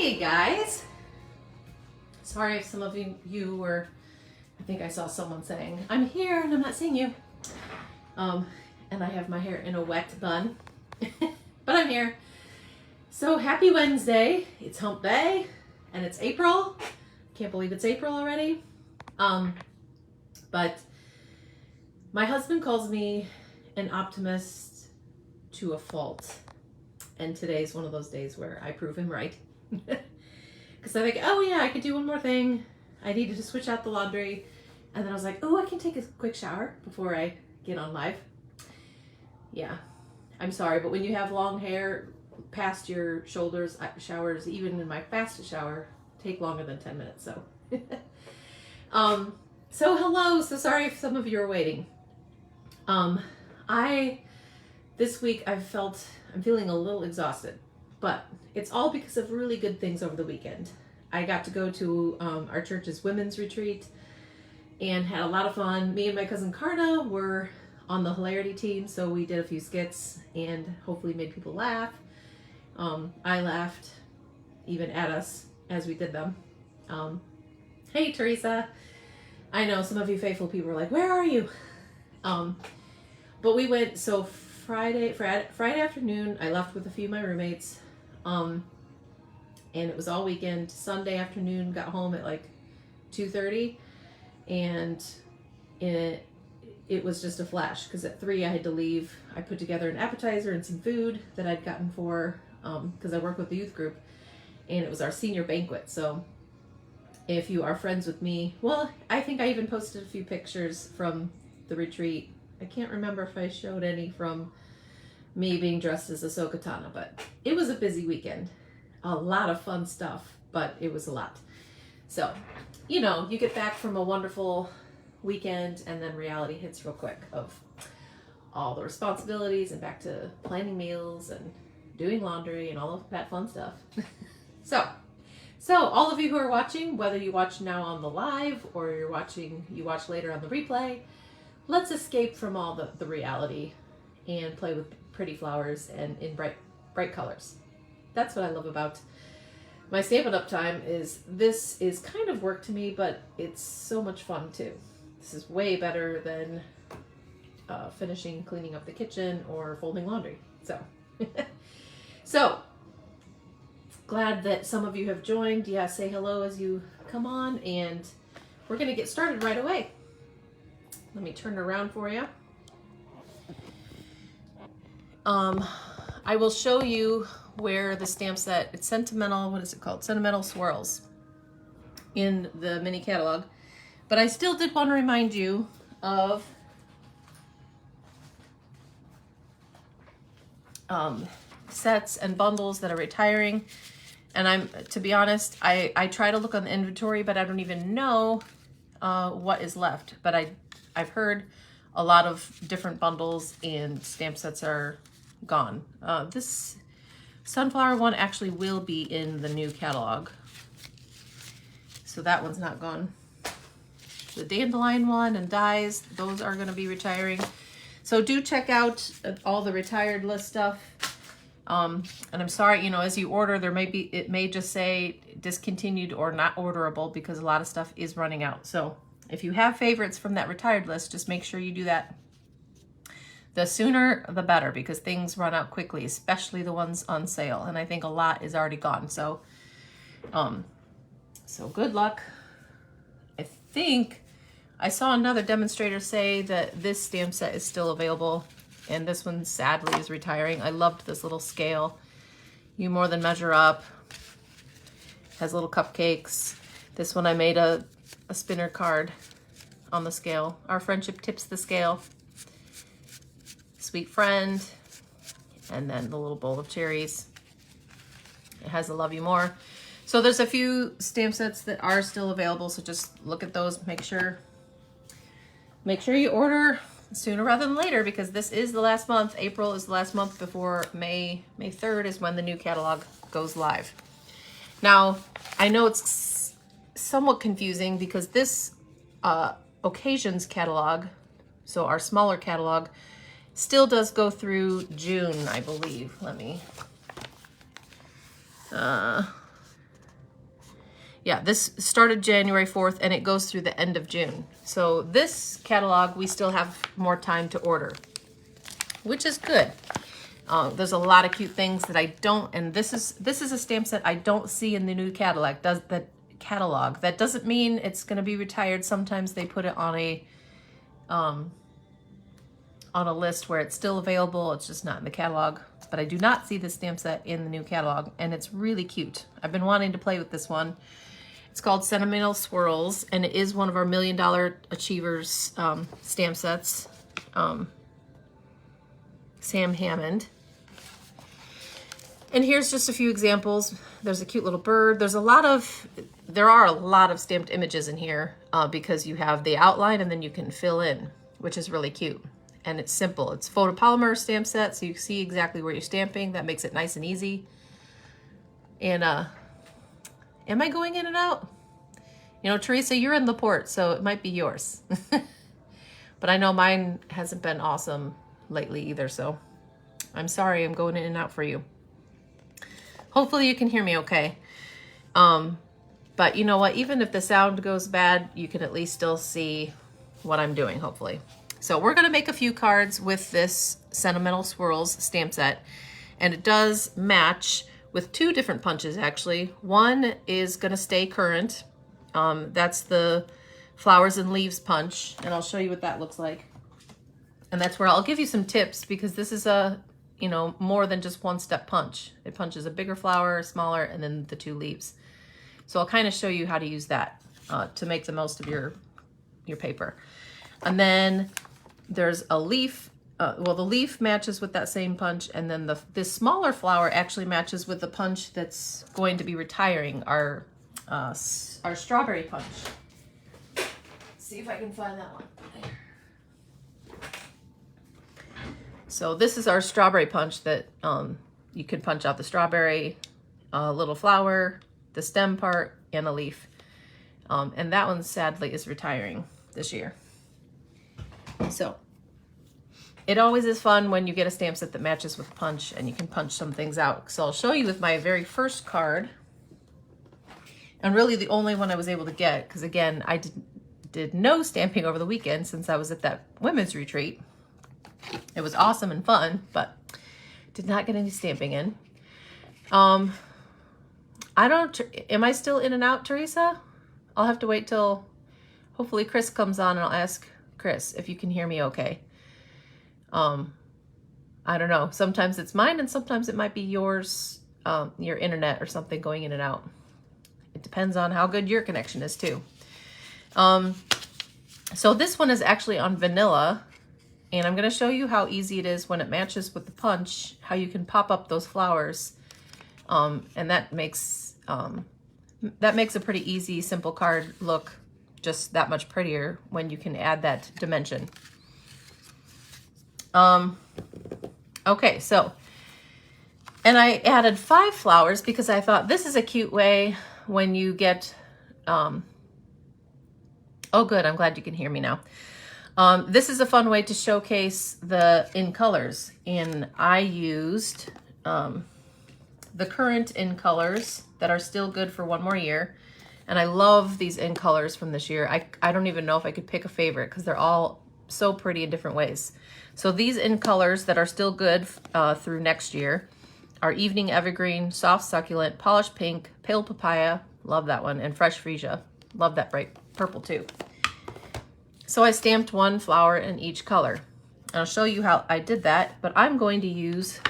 Hey guys, sorry if some of you were, I think I saw someone saying, I'm here and I'm not seeing you. And I have my hair in a wet bun, but I'm here. So happy Wednesday, it's hump day and it's April. Can't believe it's April already. But my husband calls me an optimist to a fault. And today's one of those days where I prove him right. Because I think, oh yeah, I could do one more thing. I needed to switch out the laundry. And then I was like, oh, I can take a quick shower before I get on live. Yeah, I'm sorry, but when you have long hair past your shoulders, showers, even in my fastest shower, take longer than 10 minutes. So, so hello. So sorry if some of you are waiting. This week I'm feeling a little exhausted, but it's all because of really good things over the weekend. I got to go to our church's women's retreat and had a lot of fun. Me and my cousin Karna were on the hilarity team, so we did a few skits and hopefully made people laugh. I laughed even at us as we did them. Hey Teresa, I know some of you faithful people were like, where are you? But we went, so Friday afternoon, I left with a few of my roommates, and it was all weekend. Sunday afternoon, got home at like 2:30, and it was just a flash, because at 3 I had to leave. I put together an appetizer and some food that I'd gotten for, because I work with the youth group, and it was our senior banquet. So if you are friends with me, well, I think I even posted a few pictures from the retreat. I can't remember if I showed any from me being dressed as Ahsoka Tano, but it was a busy weekend. A lot of fun stuff, but it was a lot. So, you know, you get back from a wonderful weekend and then reality hits real quick of all the responsibilities and back to planning meals and doing laundry and all of that fun stuff. So all of you who are watching, whether you watch now on the live or you watch later on the replay, let's escape from all the reality and play with pretty flowers and in bright colors. That's what I love about my Stampin' Up time. This is kind of work to me, but it's so much fun too. This is way better than finishing cleaning up the kitchen or folding laundry. So glad that some of you have joined. Yeah, say hello as you come on, and we're gonna get started right away. Let me turn it around for you. I will show you where the stamp set, it's Sentimental, what is it called? Sentimental Swirls in the mini catalog. But I still did want to remind you of sets and bundles that are retiring. And to be honest, I try to look on the inventory, but I don't even know what is left. But I've heard a lot of different bundles and stamp sets are gone. This sunflower one actually will be in the new catalog, so that one's not gone. The dandelion one and dies, those are going to be retiring. So do check out all the retired list stuff. And I'm sorry, you know, as you order, it may just say discontinued or not orderable, because a lot of stuff is running out. So if you have favorites from that retired list, just make sure you do that. The sooner the better, because things run out quickly, especially the ones on sale. And I think a lot is already gone. So, so good luck. I think I saw another demonstrator say that this stamp set is still available, and this one sadly is retiring. I loved this little scale. You more than measure up. Has little cupcakes. This one I made a spinner card on the scale. Our friendship tips the scale. Sweet friend. And then the little bowl of cherries. It has a love you more. So there's a few stamp sets that are still available, so just look at those. Make sure you order sooner rather than later, because this is the last month. April is the last month before May 3rd is when the new catalog goes live. Now, I know it's somewhat confusing because this occasions catalog, so our smaller catalog, still does go through June, I believe. Let me Yeah, this started January 4th and it goes through the end of June. So this catalog, we still have more time to order, which is good. There's a lot of cute things that I don't, and this is a stamp set I don't see in the new catalog. That doesn't mean it's going to be retired. Sometimes they put it on a list where it's still available. It's just not in the catalog. But I do not see this stamp set in the new catalog, and it's really cute. I've been wanting to play with this one. It's called Sentimental Swirls, and it is one of our $1 Million Achievers stamp sets. Sam Hammond. And here's just a few examples. There's a cute little bird. There are a lot of stamped images in here because you have the outline and then you can fill in, which is really cute. And it's simple. It's photopolymer stamp set, so you see exactly where you're stamping. That makes it nice and easy. And am I going in and out? You know, Teresa, you're in LaPorte, so it might be yours. But I know mine hasn't been awesome lately either, so I'm sorry I'm going in and out for you. Hopefully you can hear me okay. But you know what? Even if the sound goes bad, you can at least still see what I'm doing, hopefully. So we're going to make a few cards with this Sentimental Swirls stamp set. And it does match with two different punches, actually. One is going to stay current. That's the Flowers and Leaves punch. And I'll show you what that looks like. And that's where I'll give you some tips, because this is a, you know, more than just one step punch. It punches a bigger flower, smaller, and then the two leaves. So I'll kind of show you how to use that to make the most of your paper. And then there's a leaf. Well, the leaf matches with that same punch, and then this smaller flower actually matches with the punch that's going to be retiring, our strawberry punch. Let's see if I can find that one. There. So this is our strawberry punch that you can punch out the strawberry, a little flower, the stem part, and a leaf. And that one sadly is retiring this year. So it always is fun when you get a stamp set that matches with a punch and you can punch some things out. So I'll show you with my very first card, and really the only one I was able to get, because again, I did no stamping over the weekend since I was at that women's retreat. It was awesome and fun, but did not get any stamping in. Am I still in and out, Teresa? I'll have to wait till hopefully Chris comes on, and I'll ask Chris if you can hear me okay. I don't know. Sometimes it's mine and sometimes it might be yours, your internet or something going in and out. It depends on how good your connection is too. So this one is actually on vanilla, and I'm going to show you how easy it is when it matches with the punch, how you can pop up those flowers. And that makes a pretty easy, simple card look just that much prettier when you can add that dimension. Okay, so, and I added 5 flowers because I thought this is a cute way when you get, oh good, I'm glad you can hear me now. This is a fun way to showcase the in colors, and I used the current in colors that are still good for one more year. And I love these in colors from this year. I don't even know if I could pick a favorite because they're all so pretty in different ways. So these in colors that are still good through next year are Evening Evergreen, Soft Succulent, Polished Pink, Pale Papaya, love that one, and Fresh Freesia, love that bright purple too. So I stamped 1 flower in each color. And I'll show you how I did that, but I'm going to use,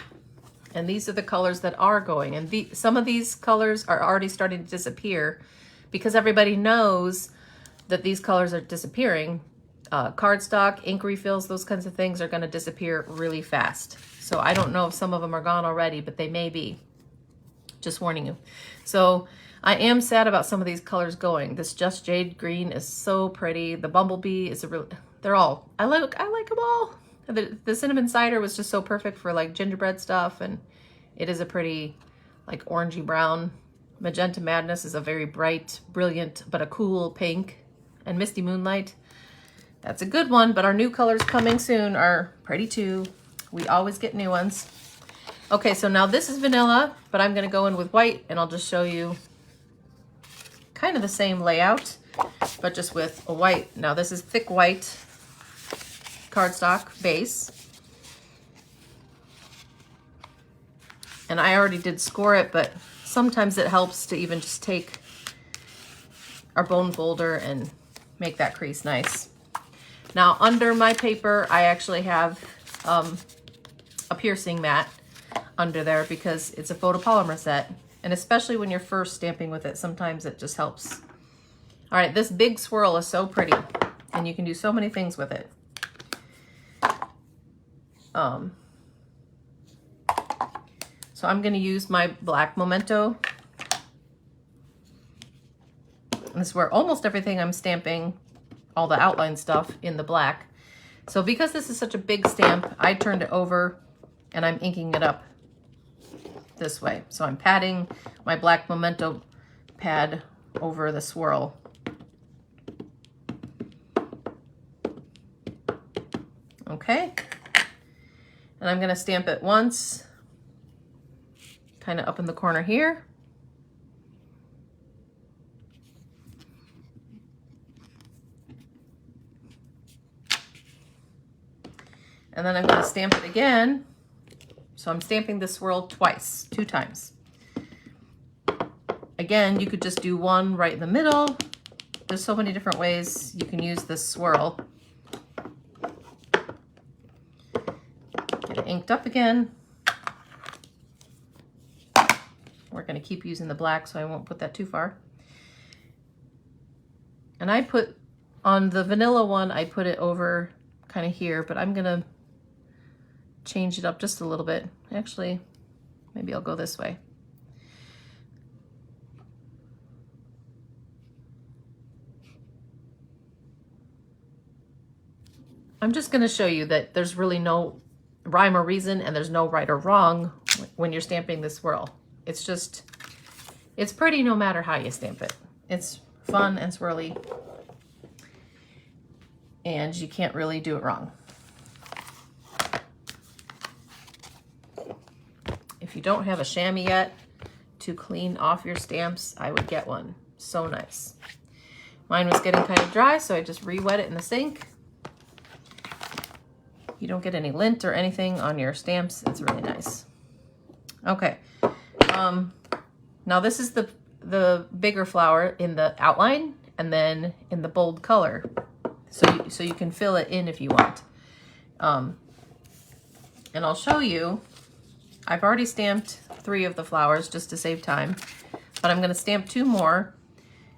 and these are the colors that are going, and some of these colors are already starting to disappear because everybody knows that these colors are disappearing. Cardstock, ink refills, those kinds of things are going to disappear really fast. So I don't know if some of them are gone already, but they may be. Just warning you. So I am sad about some of these colors going. This Just Jade Green is so pretty. The Bumblebee is they're all, I like them all. The Cinnamon Cider was just so perfect for like gingerbread stuff, and it is a pretty like orangey brown. Magenta Madness is a very bright, brilliant, but a cool pink. And Misty Moonlight, that's a good one, but our new colors coming soon are pretty too. We always get new ones. Okay, so now this is vanilla, but I'm gonna go in with white, and I'll just show you kind of the same layout, but just with a white. Now this is thick white cardstock base. And I already did score it, but sometimes it helps to even just take our bone folder and make that crease nice. Now under my paper, I actually have a piercing mat under there because it's a photopolymer set. And especially when you're first stamping with it, sometimes it just helps. All right, this big swirl is so pretty and you can do so many things with it. So I'm gonna use my black Memento. This is where almost everything I'm stamping, all the outline stuff, in the black. So because this is such a big stamp, I turned it over and I'm inking it up this way. So I'm patting my black Memento pad over the swirl. Okay. And I'm gonna stamp it once, kind of up in the corner here. And then I'm going to stamp it again. So I'm stamping the swirl twice, 2 times. Again, you could just do one right in the middle. There's so many different ways you can use this swirl. Get it inked up again. We're going to keep using the black, so I won't put that too far. And I put, on the vanilla one, I put it over kind of here, but I'm going to change it up just a little bit. Actually, maybe I'll go this way. I'm just going to show you that there's really no rhyme or reason and there's no right or wrong when you're stamping this swirl. It's just, it's pretty no matter how you stamp it. It's fun and swirly and you can't really do it wrong. If you don't have a chamois yet to clean off your stamps, I would get one. So nice. Mine was getting kind of dry, so I just re-wet it in the sink. You don't get any lint or anything on your stamps. It's really nice. Okay. Now this is the bigger flower in the outline and then in the bold color. So you can fill it in if you want. And I'll show you. I've already stamped 3 of the flowers just to save time, but I'm going to stamp 2 more,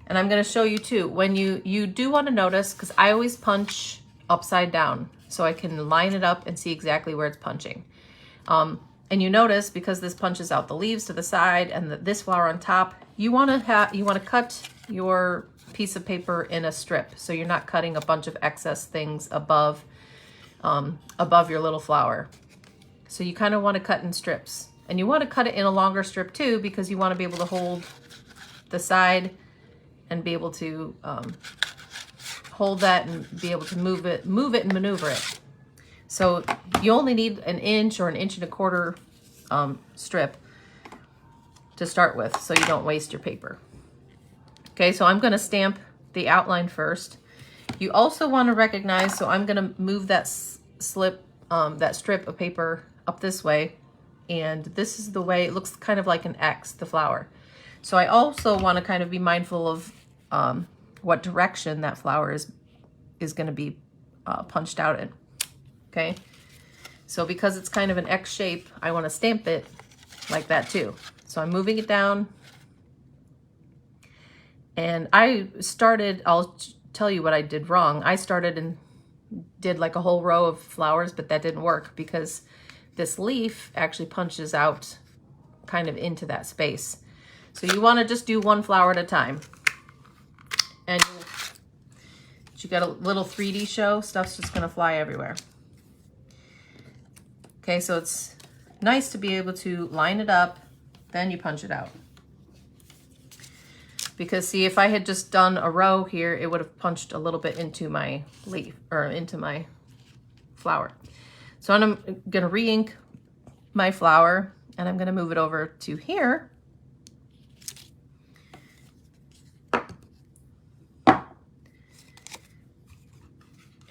and I'm going to show you too. When you do want to notice, because I always punch upside down so I can line it up and see exactly where it's punching. And you notice, because this punches out the leaves to the side and this flower on top, you want to cut your piece of paper in a strip, so you're not cutting a bunch of excess things above your little flower. So you kind of want to cut in strips, and you want to cut it in a longer strip too, because you want to be able to hold the side and be able to hold that and be able to move it and maneuver it. So you only need an inch or an inch and a quarter strip to start with, so you don't waste your paper. Okay, so I'm going to stamp the outline first. You also want to recognize, so I'm going to move that that strip of paper up this way, and this is the way it looks, kind of like an X, the flower. So I also want to kind of be mindful of what direction that flower is going to be punched out in. Okay, so because it's kind of an X shape, I want to stamp it like that too. So I'm moving it down, and I'll tell you what I did wrong. I started and did like a whole row of flowers, but that didn't work because this leaf actually punches out kind of into that space. So you want to just do 1 flower at a time. And you got a little 3D show, stuff's just gonna fly everywhere. Okay, so it's nice to be able to line it up, then you punch it out. Because see, if I had just done a row here, it would have punched a little bit into my leaf, or into my flower. So I'm gonna re-ink my flower, and I'm gonna move it over to here.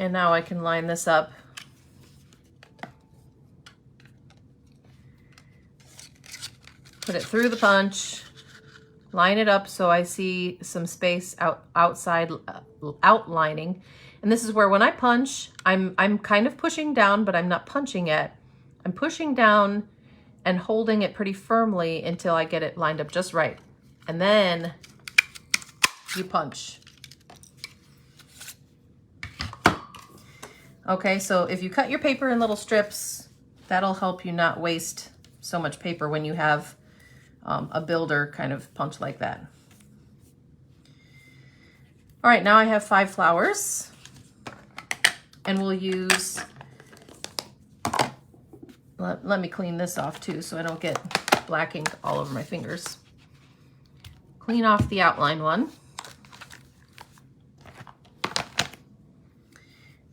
And now I can line this up. Put it through the punch, line it up so I see some space outside outlining. And this is where when I punch, I'm kind of pushing down, but I'm not punching yet. I'm pushing down and holding it pretty firmly until I get it lined up just right. And then you punch. Okay, so if you cut your paper in little strips, that'll help you not waste so much paper when you have a builder kind of punch like that. All right, now I have 5 flowers, and we'll use, let me clean this off too so I don't get black ink all over my fingers. Clean off the outline one.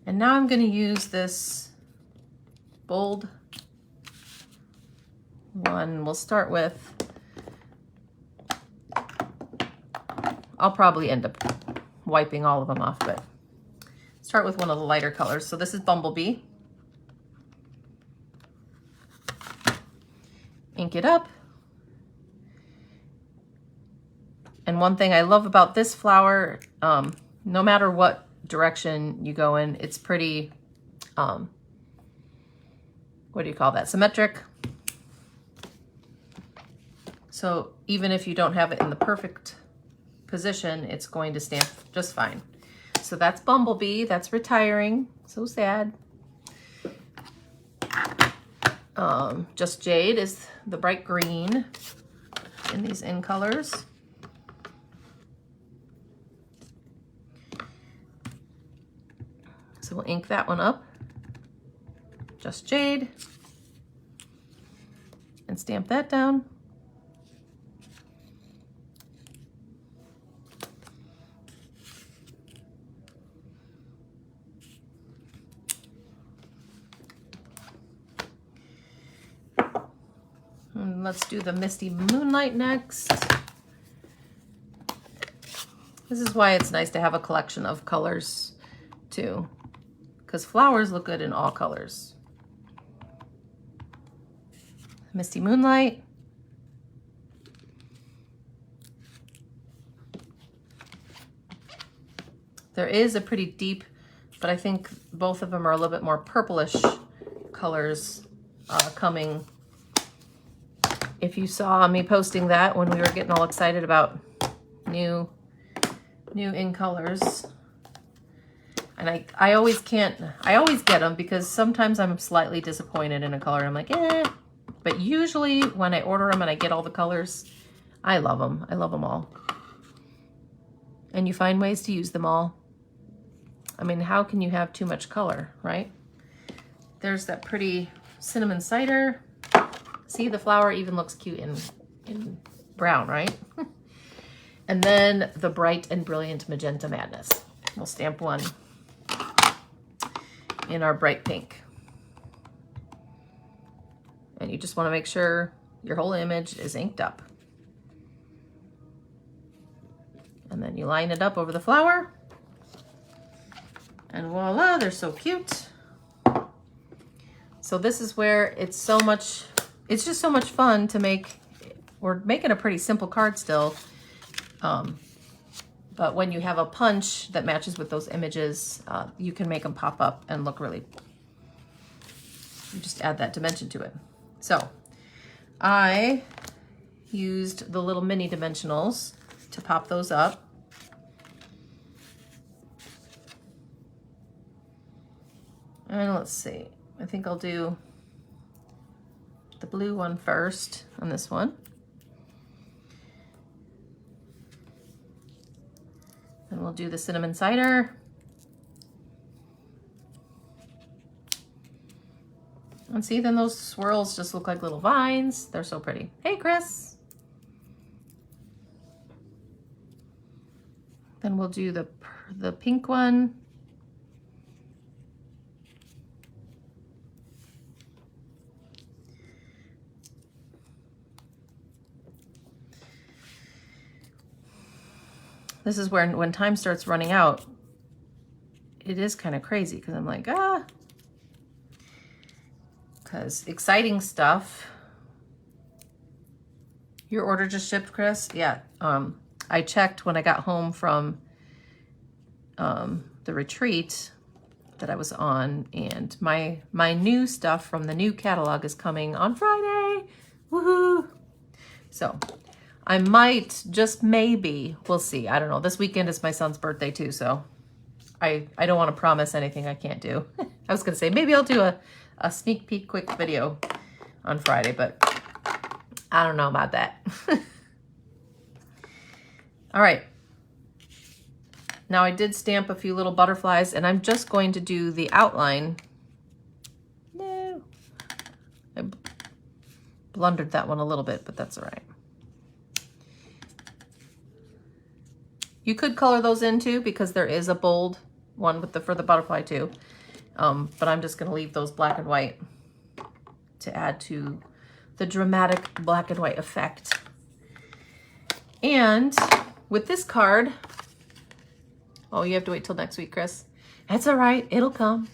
And now I'm going to use this bold one. We'll start with, I'll probably end up wiping all of them off, but start with one of the lighter colors. So this is Bumblebee. Ink it up. And one thing I love about this flower, no matter what direction you go in, it's pretty, what do you call that? Symmetric. So even if you don't have it in the perfect position, it's going to stamp just fine. So that's Bumblebee, that's retiring, so sad. Just Jade is the bright green in these in colors. So we'll ink that one up, Just Jade, and stamp that down. And let's do the Misty Moonlight next. This is why it's nice to have a collection of colors too, because flowers look good in all colors. Misty Moonlight. There is a pretty deep, but I think both of them are a little bit more purplish colors coming. If you saw me posting that when we were getting all excited about new in colors. And I always get them because sometimes I'm slightly disappointed in a color. I'm like, eh. But usually when I order them and I get all the colors, I love them. I love them all. And you find ways to use them all. I mean, how can you have too much color, right? There's that pretty cinnamon cider. See, the flower even looks cute in brown, right? And then the bright and brilliant magenta madness. We'll stamp one in our bright pink. And you just want to make sure your whole image is inked up. And then you line it up over the flower. And voila, they're so cute. So this is where it's just so much fun to make. We're making a pretty simple card still. But when you have a punch that matches with those images, you can make them pop up and look really, you just add that dimension to it. So I used the little mini dimensionals to pop those up. And let's see, I think I'll do the blue one first on this one. And we'll do the cinnamon cider. And see, then those swirls just look like little vines. They're so pretty. Hey, Chris. Then we'll do the pink one. This is where when time starts running out, it is kind of crazy because I'm like, because exciting stuff. Your order just shipped, Chris? Yeah. I checked when I got home from the retreat that I was on, and my new stuff from the new catalog is coming on Friday. Woohoo! So I might, just maybe, we'll see. I don't know. This weekend is my son's birthday too, so I don't want to promise anything I can't do. I was going to say maybe I'll do a sneak peek quick video on Friday, but I don't know about that. All right. Now I did stamp a few little butterflies, and I'm just going to do the outline. No. I blundered that one a little bit, but that's all right. You could color those in too, because there is a bold one with for the butterfly too. But I'm just going to leave those black and white to add to the dramatic black and white effect. And with this card, oh, you have to wait till next week, Chris. That's all right. It'll come.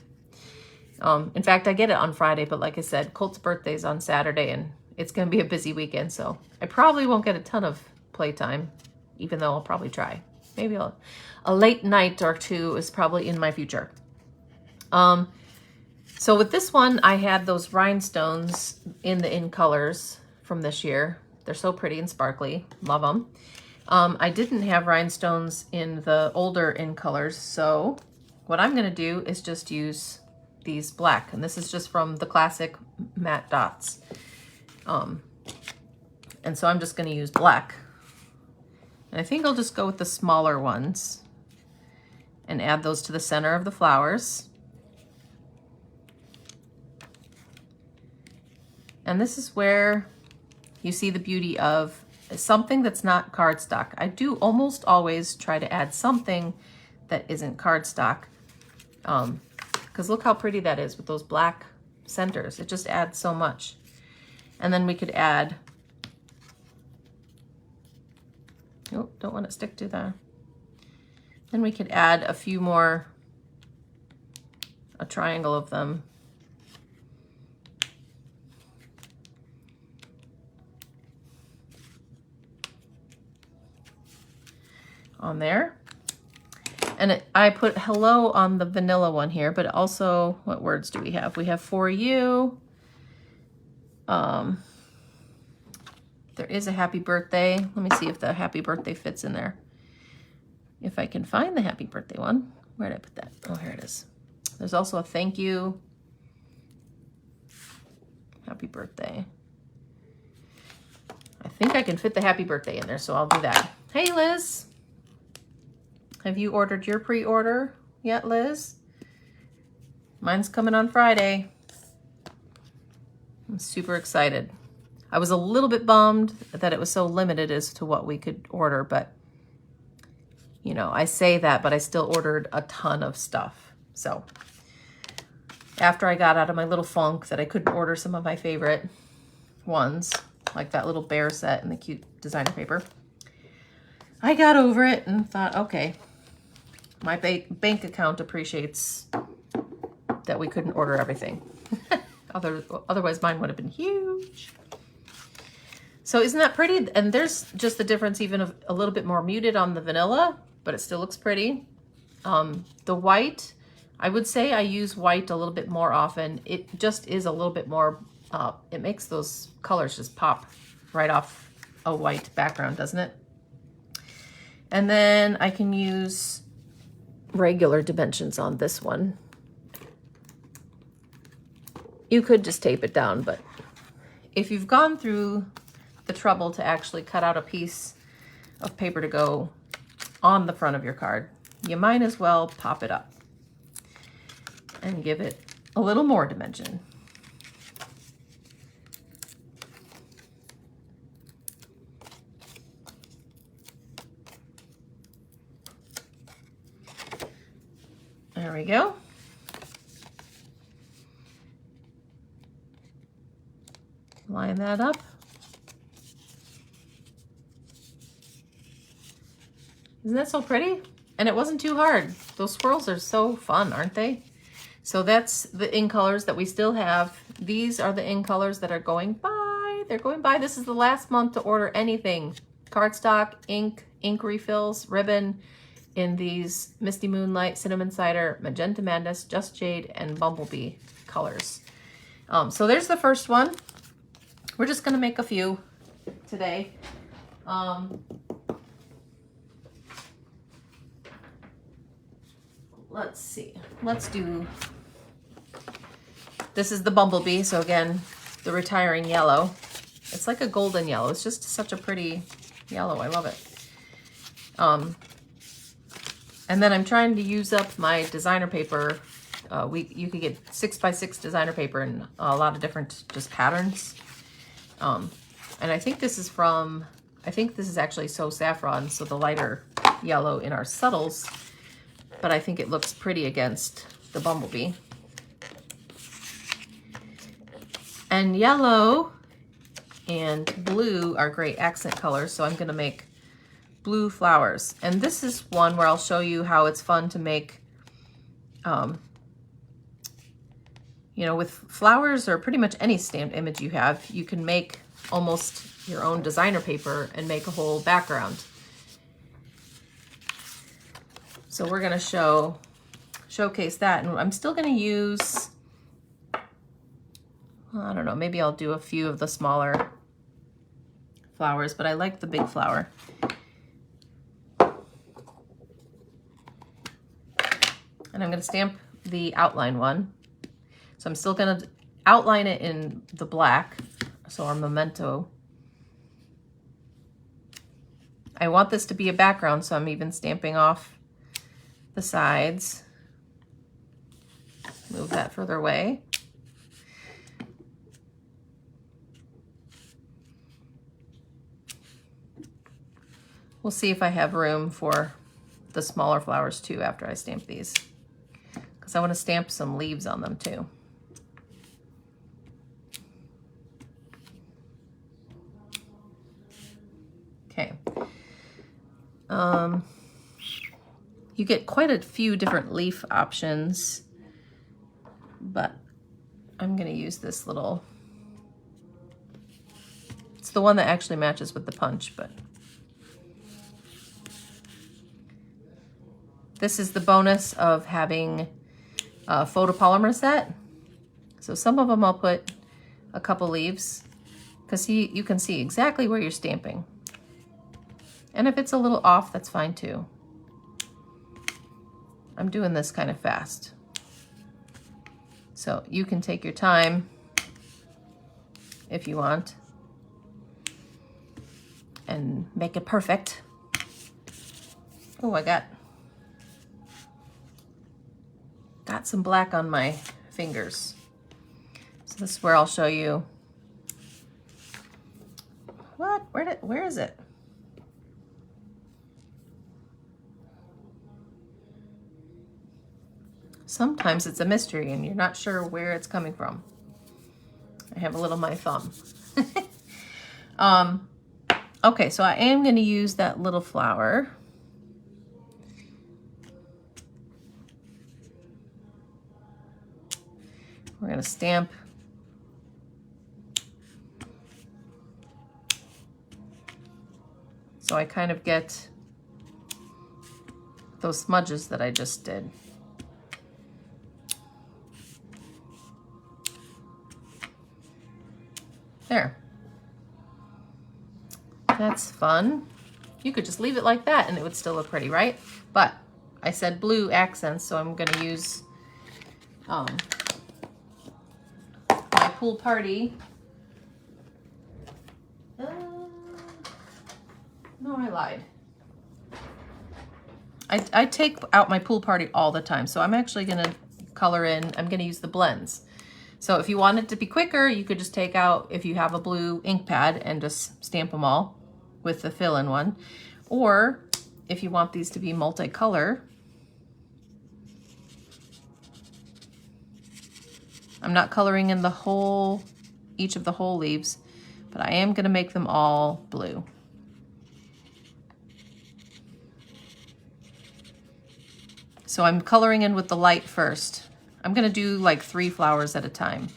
In fact, I get it on Friday, but like I said, Colt's birthday's on Saturday, and it's going to be a busy weekend, so I probably won't get a ton of playtime, even though I'll probably try. Maybe a late night or two is probably in my future. So with this one, I had those rhinestones in colors from this year. They're so pretty and sparkly. Love them. I didn't have rhinestones in the older in colors, so what I'm going to do is just use these black, and this is just from the classic matte dots. And so I'm just going to use black. And I think I'll just go with the smaller ones and add those to the center of the flowers. And this is where you see the beauty of something that's not cardstock. I do almost always try to add something that isn't cardstock. Because look how pretty that is with those black centers. It just adds so much. And then we could add, oh, don't want to stick to that. Then we could add a few more, a triangle of them. On there. And I put hello on the vanilla one here, but also, what words do we have? We have for you. There is a happy birthday. Let me see if the happy birthday fits in there. If I can find the happy birthday one. Where did I put that? Oh, here it is. There's also a thank you. Happy birthday. I think I can fit the happy birthday in there, so I'll do that. Hey, Liz. Have you ordered your pre-order yet, Liz? Mine's coming on Friday. I'm super excited. I was a little bit bummed that it was so limited as to what we could order, but you know, I say that, but I still ordered a ton of stuff. So after I got out of my little funk that I couldn't order some of my favorite ones, like that little bear set and the cute designer paper, I got over it and thought, okay, my bank account appreciates that we couldn't order everything. Otherwise mine would have been huge. So isn't that pretty? And there's just the difference, even of a little bit more muted on the vanilla, but it still looks pretty. The white, I would say I use white a little bit more often. It just is a little bit more, it makes those colors just pop right off a white background, doesn't it? And then I can use regular dimensions on this one. You could just tape it down, but if you've gone through the trouble to actually cut out a piece of paper to go on the front of your card, you might as well pop it up and give it a little more dimension. There we go. Line that up. Isn't that so pretty? And it wasn't too hard. Those swirls are so fun, aren't they? So that's the ink colors that we still have. These are the ink colors that are going by. They're going by. This is the last month to order anything. Cardstock, ink refills, ribbon in these Misty Moonlight, Cinnamon Cider, Magenta Madness, Just Jade, and Bumblebee colors. So there's the first one. We're just gonna make a few today. Let's see, let's do, this is the Bumblebee. So again, the retiring yellow. It's like a golden yellow. It's just such a pretty yellow. I love it. And then I'm trying to use up my designer paper. You could get 6x6 designer paper in a lot of different just patterns. And I think this is from, I think this is actually So Saffron, so the lighter yellow in our subtles, but I think it looks pretty against the Bumblebee. And yellow and blue are great accent colors, so I'm gonna make blue flowers. And this is one where I'll show you how it's fun to make, you know, with flowers or pretty much any stamped image you have, you can make almost your own designer paper and make a whole background. So we're gonna showcase that, and I'm still gonna use, I don't know, maybe I'll do a few of the smaller flowers, but I like the big flower. And I'm gonna stamp the outline one. So I'm still gonna outline it in the black, so our memento. I want this to be a background, so I'm even stamping off the sides. Move that further away. We'll see if I have room for the smaller flowers too after I stamp these, because I want to stamp some leaves on them too. Okay. You get quite a few different leaf options, but I'm going to use this little, it's the one that actually matches with the punch, but this is the bonus of having a photopolymer set. So some of them I'll put a couple leaves, because you can see exactly where you're stamping. And if it's a little off, that's fine too. I'm doing this kind of fast, so you can take your time if you want and make it perfect. Oh, I got some black on my fingers. So this is where I'll show you. What? Where is it? Sometimes it's a mystery and you're not sure where it's coming from. I have a little my thumb. Okay, so I am going to use that little flower. We're going to stamp so I kind of get those smudges that I just did. There. That's fun. You could just leave it like that and it would still look pretty, right? But I said blue accents, so I'm going to use my Pool Party. No, I lied. I take out my Pool Party all the time, so I'm actually going to color in, I'm going to use the blends. So if you want it to be quicker, you could just take out, if you have a blue ink pad, and just stamp them all with the fill-in one. Or if you want these to be multicolor, I'm not coloring in the whole, each of the whole leaves, but I am gonna make them all blue. So I'm coloring in with the light first. I'm gonna do like 3 flowers at a time.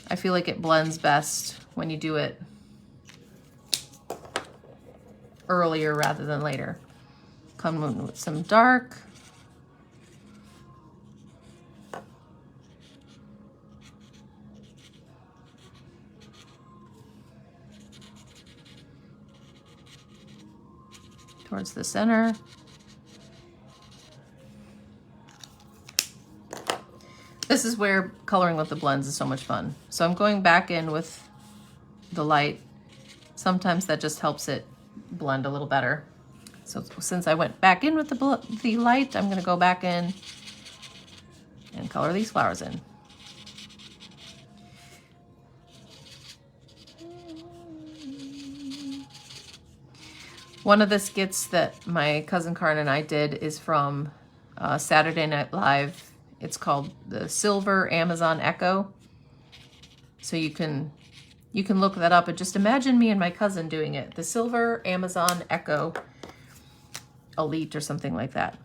I feel like it blends best when you do it earlier rather than later. Come in with some dark. Towards the center. This is where coloring with the blends is so much fun. So I'm going back in with the light. Sometimes that just helps it blend a little better. So since I went back in with the light, I'm going to go back in and color these flowers in. One of the skits that my cousin Karen and I did is from Saturday Night Live. It's called the Silver Amazon Echo. So you can look that up and just imagine me and my cousin doing it. The Silver Amazon Echo Elite or something like that.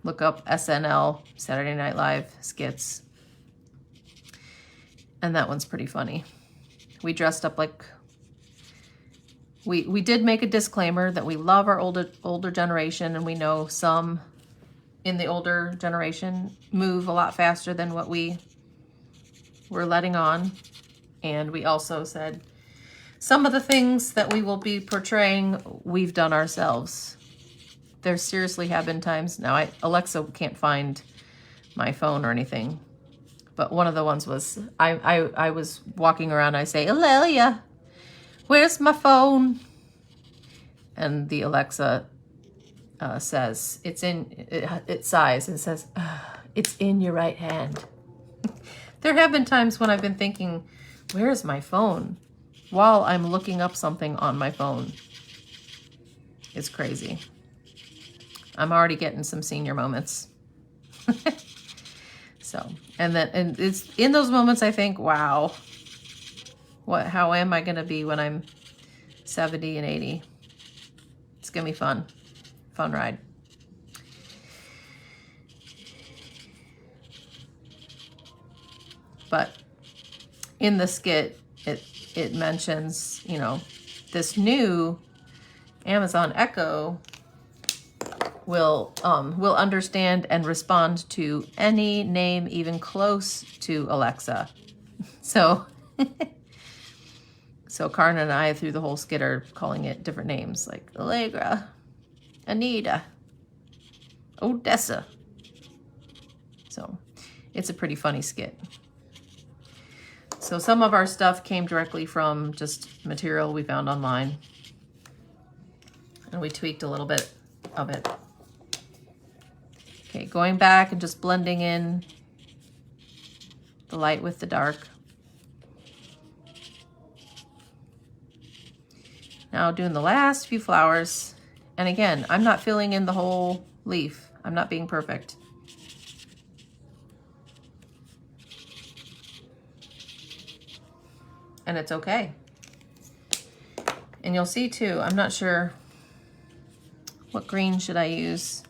Look up SNL, Saturday Night Live skits. And that one's pretty funny. We dressed up like... We did make a disclaimer that we love our older generation, and we know some in the older generation move a lot faster than what we were letting on. And we also said some of the things that we will be portraying, we've done ourselves. There seriously have been times. Now, Alexa can't find my phone or anything, but one of the ones was, I was walking around, I say, Alelia, where's my phone? And the Alexa says, it sighs and says, it's in your right hand. There have been times when I've been thinking, where's my phone? While I'm looking up something on my phone. It's crazy. I'm already getting some senior moments. So, and it's in those moments I think, wow, how am I going to be when I'm 70 and 80? It's going to be fun. Fun ride. But in the skit, it mentions, you know, this new Amazon Echo will understand and respond to any name even close to Alexa. So so Karen and I through the whole skit are calling it different names like Allegra, Anita, Odessa. So it's a pretty funny skit. So some of our stuff came directly from just material we found online. And we tweaked a little bit of it. Okay, going back and just blending in the light with the dark. Now doing the last few flowers. And again, I'm not filling in the whole leaf. I'm not being perfect. And it's okay. And you'll see too, I'm not sure what green should I use.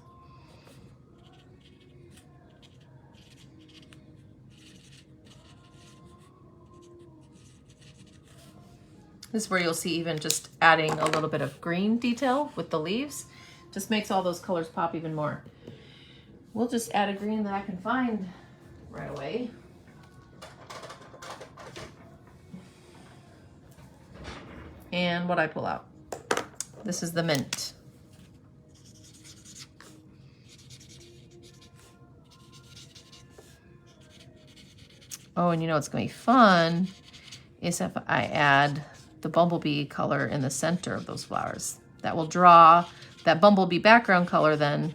This is where you'll see even just adding a little bit of green detail with the leaves. Just makes all those colors pop even more. We'll just add a green that I can find right away. And what I pull out. This is the mint. Oh, and you know what's going to be fun is if I add the bumblebee color in the center of those flowers. That will draw that bumblebee background color then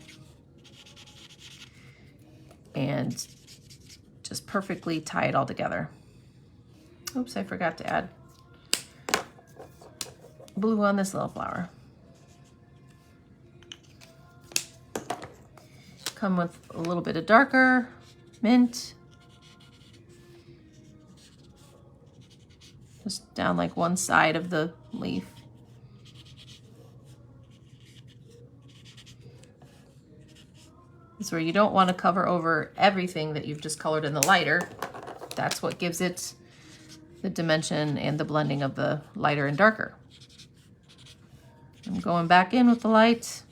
and just perfectly tie it all together. Oops, I forgot to add blue on this little flower. Come with a little bit of darker mint. Just down like one side of the leaf. is where you don't want to cover over everything that you've just colored in the lighter. That's what gives it the dimension and the blending of the lighter and darker. I'm going back in with the light.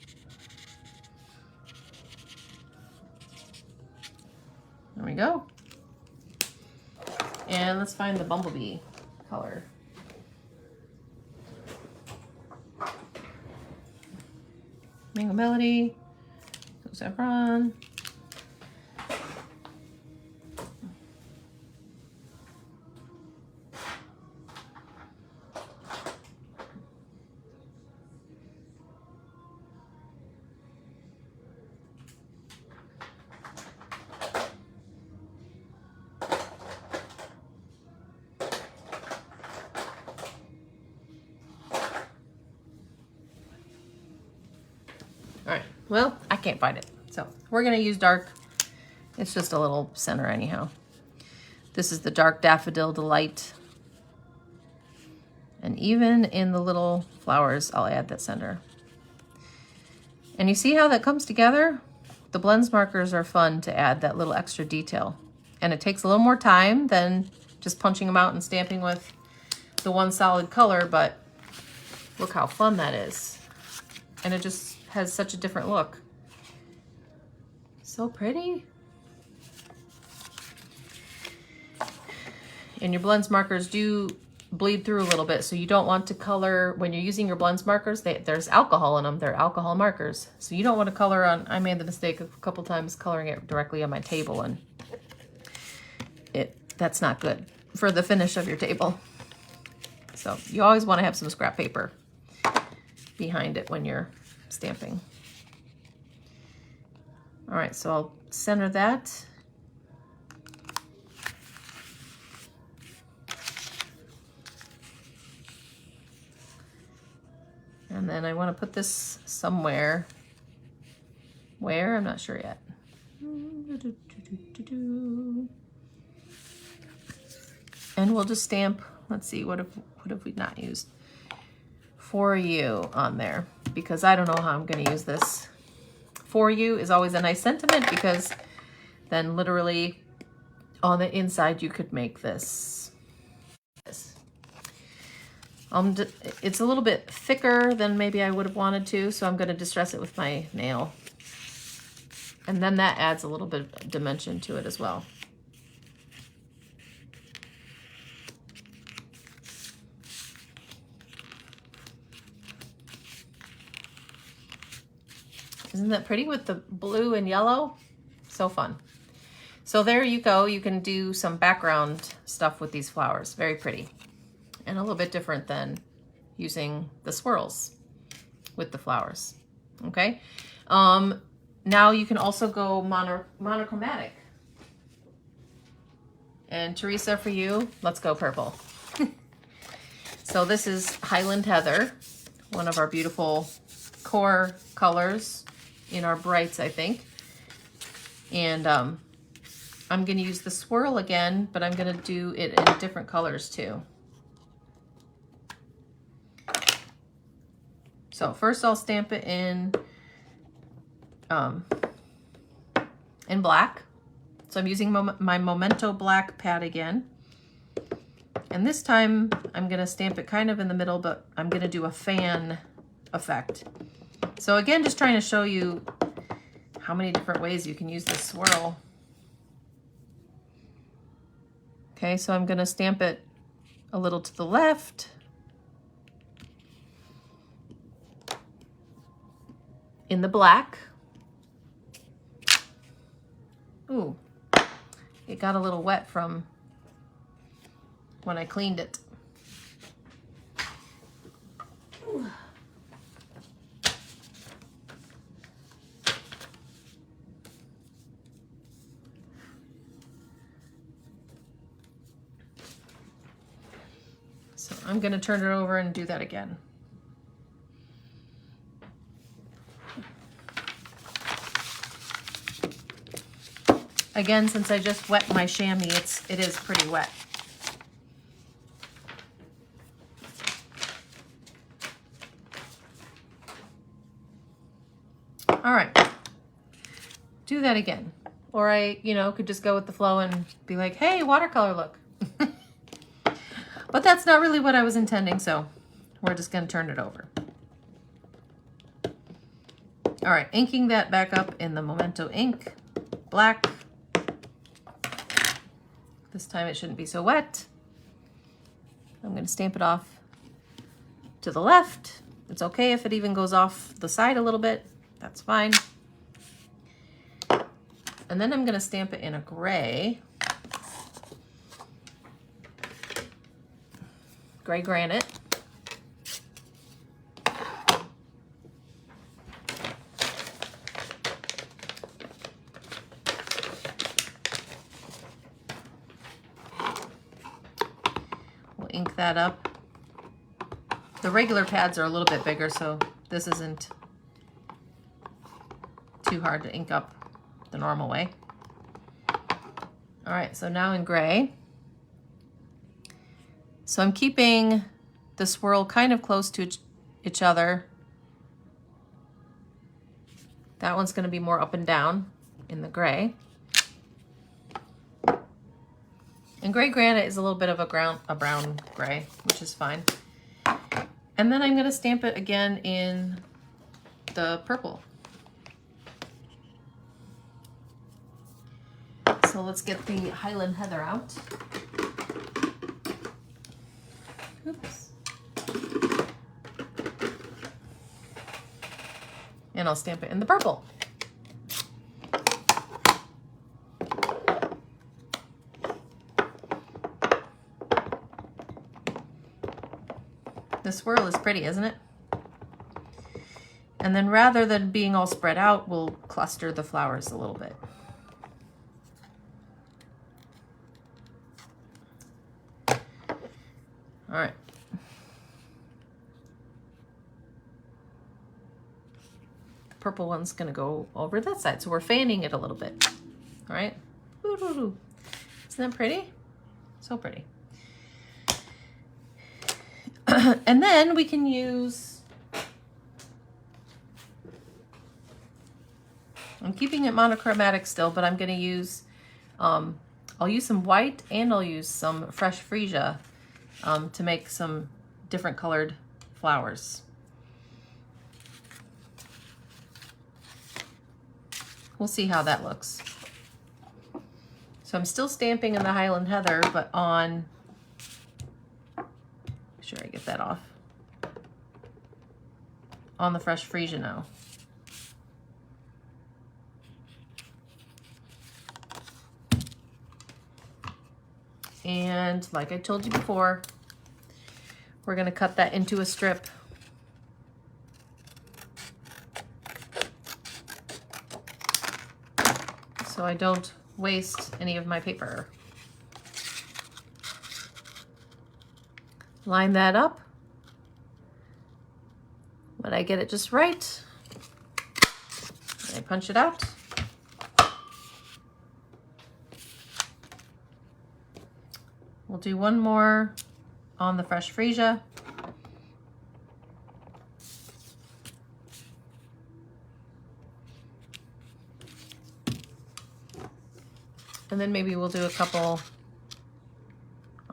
There we go. And let's find the bumblebee color. Mango Melody, Saffron. All right, well, I can't find it. So we're gonna use dark. It's just a little center anyhow. This is the Dark Daffodil Delight. And even in the little flowers, I'll add that center. And you see how that comes together? The blends markers are fun to add that little extra detail. And it takes a little more time than just punching them out and stamping with the one solid color, but look how fun that is. And it just has such a different look. So pretty. And your blends markers do bleed through a little bit, so you don't want to color, when you're using your blends markers, there's alcohol in them. They're alcohol markers. So you don't want to color on, I made the mistake a couple times coloring it directly on my table, and that's not good for the finish of your table. So you always want to have some scrap paper behind it when you're stamping. All right, so I'll center that. And then I want to put this somewhere. Where? I'm not sure yet. And we'll just stamp, let's see, what have we not used? For You on there, because I don't know how I'm going to use this. For You is always a nice sentiment, because then literally on the inside you could make this. It's a little bit thicker than maybe I would have wanted to, so I'm going to distress it with my nail. And then that adds a little bit of dimension to it as well. Isn't that pretty with the blue and yellow? So fun. So there you go. You can do some background stuff with these flowers. Very pretty. And a little bit different than using the swirls with the flowers. Okay. Now you can also go monochromatic. And Teresa, for you, let's go purple. So this is Highland Heather, one of our beautiful core colors in our brights, I think. And I'm going to use the swirl again, but I'm going to do it in different colors too. So first I'll stamp it in black. So I'm using my Memento black pad again. And this time I'm going to stamp it kind of in the middle, but I'm going to do a fan effect. So again, just trying to show you how many different ways you can use this swirl. Okay, so I'm going to stamp it a little to the left. In the black. Ooh, it got a little wet from when I cleaned it. Ooh. So I'm going to turn it over and do that again. Again, since I just wet my chamois, it is pretty wet. All right. do that again. Or I, you know, could just go with the flow and be like, hey, watercolor look. But that's not really what I was intending, so we're just gonna turn it over. All right, inking that back up in the Memento ink, black. This time it shouldn't be so wet. I'm gonna stamp it off to the left. It's okay if it even goes off the side a little bit, that's fine. And then I'm gonna stamp it in a gray. Gray granite. We'll ink that up. The regular pads are a little bit bigger, so this isn't too hard to ink up the normal way. All right, so now in gray. So I'm keeping the swirl kind of close to each other. That one's going to be more up and down in the gray. And gray granite is a little bit of a brown gray, which is fine. And then I'm going to stamp it again in the purple. So let's get the Highland Heather out. Oops. And I'll stamp it in the purple. The swirl is pretty, isn't it? And then rather than being all spread out, we'll cluster the flowers a little bit. All right. The purple one's gonna go over that side. So we're fanning it a little bit. All right. Isn't that pretty? So pretty. And then we can use, I'm keeping it monochromatic still, but I'm gonna use, I'll use some white and I'll use some fresh freesia to make some different colored flowers. We'll see how that looks. So I'm still stamping in the Highland Heather, but on, make sure I get that off, on the fresh freesia now. And like I told you before, we're going to cut that into a strip. So I don't waste any of my paper. Line that up. When I get it just right, I punch it out. We'll do one more on the fresh freesia. And then maybe we'll do a couple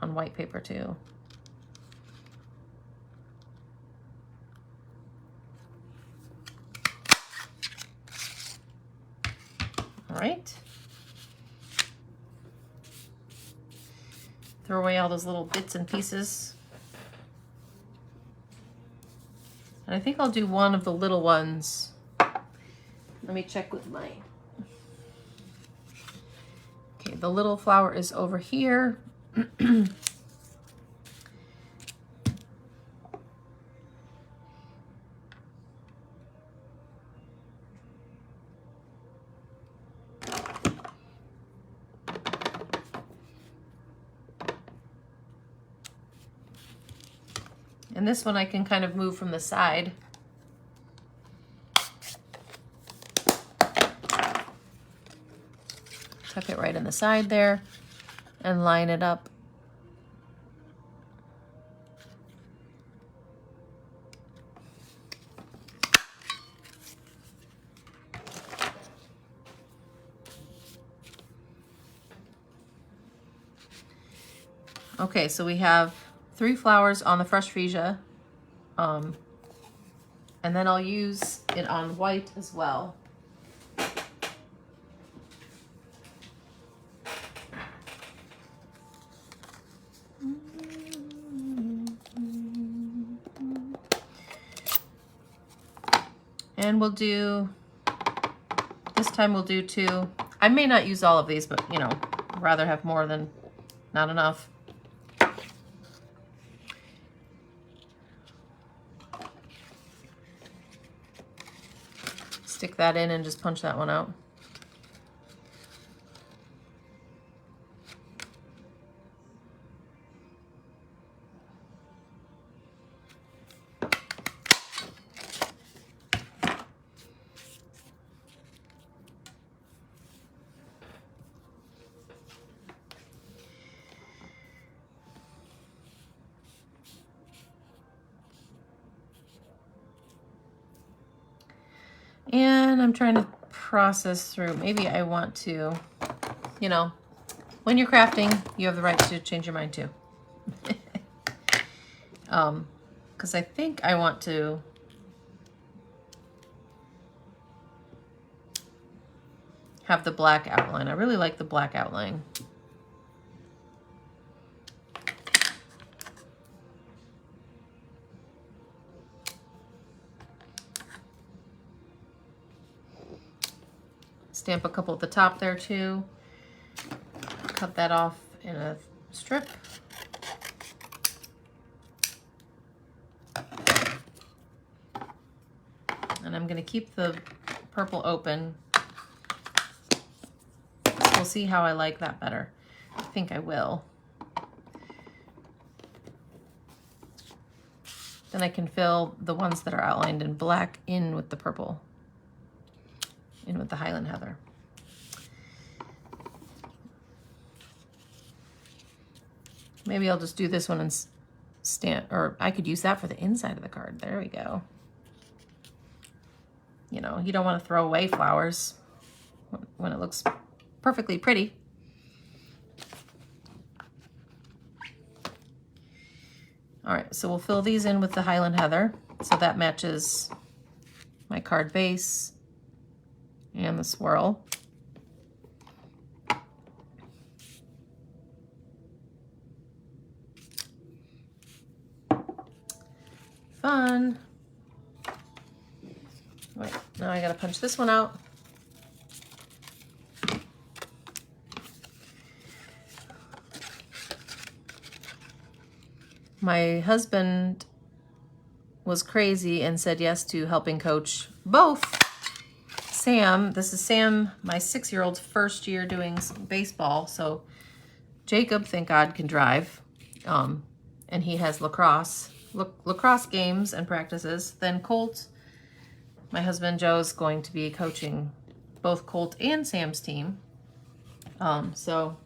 on white paper too. All right. Throw away all those little bits and pieces. And I think I'll do one of the little ones. Let me check with my... Okay, the little flower is over here. And this one I can kind of move from the side. Tuck it right in the side there and line it up. Okay, so we have 3 flowers on the fresh freesia. And then I'll use it on white as well. And we'll do, this time we'll do 2. I may not use all of these, but you know, rather have more than not enough. Stick that in and just punch that one out. And I'm trying to process through. Maybe I want to, you know, when you're crafting, you have the right to change your mind too. Because I think I want to have the black outline. I really like the black outline. Stamp a couple at the top there too. Cut that off in a strip. And I'm going to keep the purple open. We'll see how I like that better. I think I will. Then I can fill the ones that are outlined in black in with the purple. In with the Highland Heather. Maybe I'll just do this one and stamp, or I could use that for the inside of the card. There we go. You know, you don't want to throw away flowers when it looks perfectly pretty. All right, so we'll fill these in with the Highland Heather. So that matches my card base and the swirl. Fun. Wait, now I gotta punch this one out. My husband was crazy and said yes to helping coach both Sam. This is Sam, my 6-year-old's first year doing baseball. So Jacob, thank God, can drive. And he has lacrosse games and practices. Then Colt, my husband Joe's going to be coaching both Colt and Sam's team. So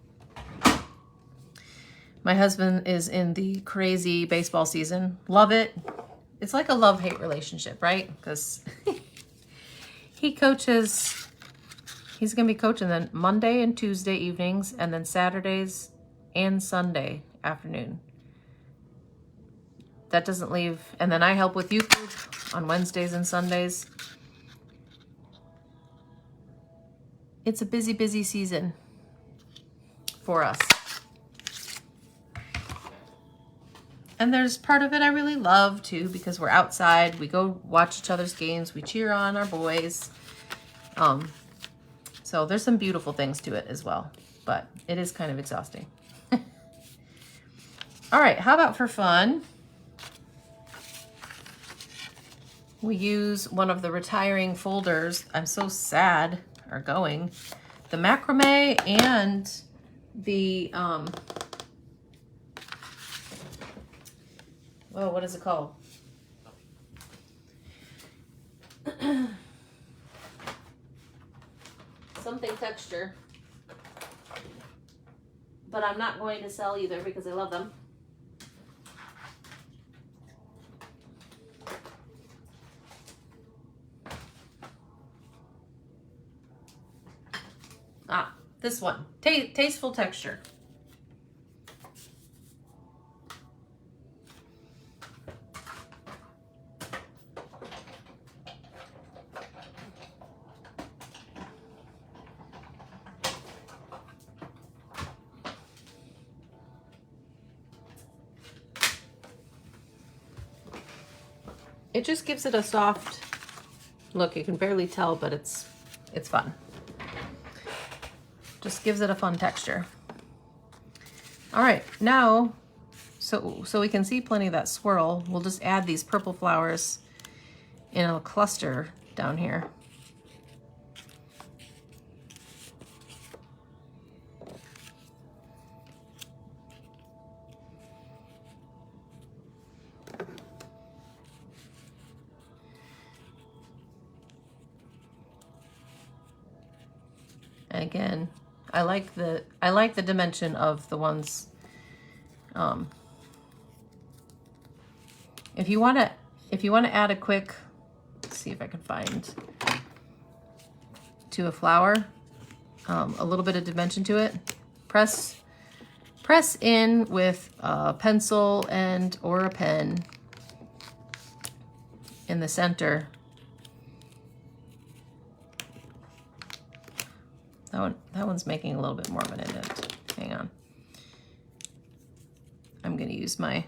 my husband is in the crazy baseball season. Love it. It's like a love-hate relationship, right? Because he coaches, he's going to be coaching then Monday and Tuesday evenings, and then Saturdays and Sunday afternoon. That doesn't leave, and then I help with youth group on Wednesdays and Sundays. It's a busy, busy season for us. And there's part of it I really love too, because we're outside, we go watch each other's games, we cheer on our boys. So there's some beautiful things to it as well, but it is kind of exhausting. All right, how about for fun? We use one of the retiring folders, I'm so sad, are going. The macrame and the, oh, what is it called? Something texture. But I'm not going to sell either because I love them. Ah, this one. Tasteful Texture. it just gives it a soft look. You can barely tell, but it's fun. Just gives it a fun texture. All right, now, so we can see plenty of that swirl. We'll just add these purple flowers in a cluster down here. And again, I like the dimension of the ones. If you want to add a quick, let's see if I can find, to a flower, a little bit of dimension to it, press in with a pencil or a pen in the center. That one's making a little bit more of an indent. Hang on. I'm going to use the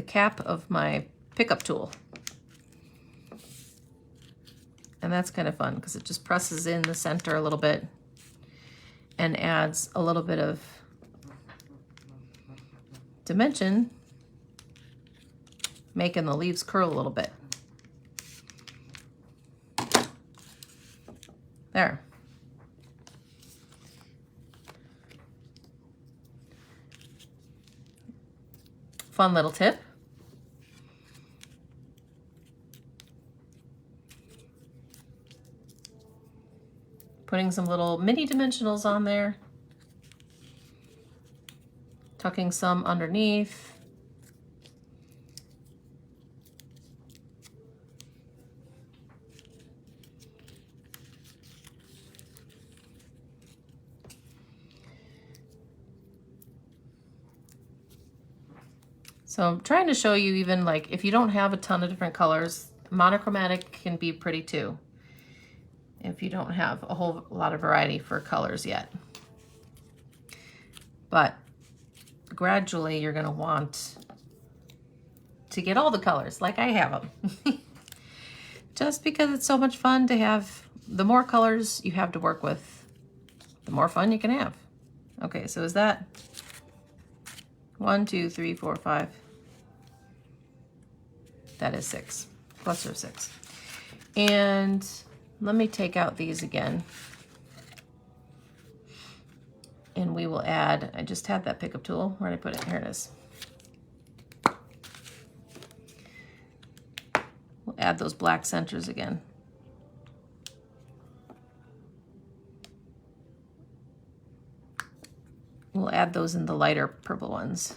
cap of my pickup tool. And that's kind of fun because it just presses in the center a little bit and adds a little bit of dimension, making the leaves curl a little bit. There. Fun little tip. Putting some little mini dimensionals on there. Tucking some underneath. So I'm trying to show you, even like if you don't have a ton of different colors, monochromatic can be pretty too, if you don't have a whole lot of variety for colors yet. But gradually you're going to want to get all the colors like I have them. Just because it's so much fun to have. The more colors you have to work with, the more fun you can have. Okay, so is that 1, 2, 3, 4, 5? That is 6, cluster of 6. And let me take out these again. And we will add, I just had that pickup tool. Where did I put it? Here it is. We'll add those black centers again. We'll add those in the lighter purple ones.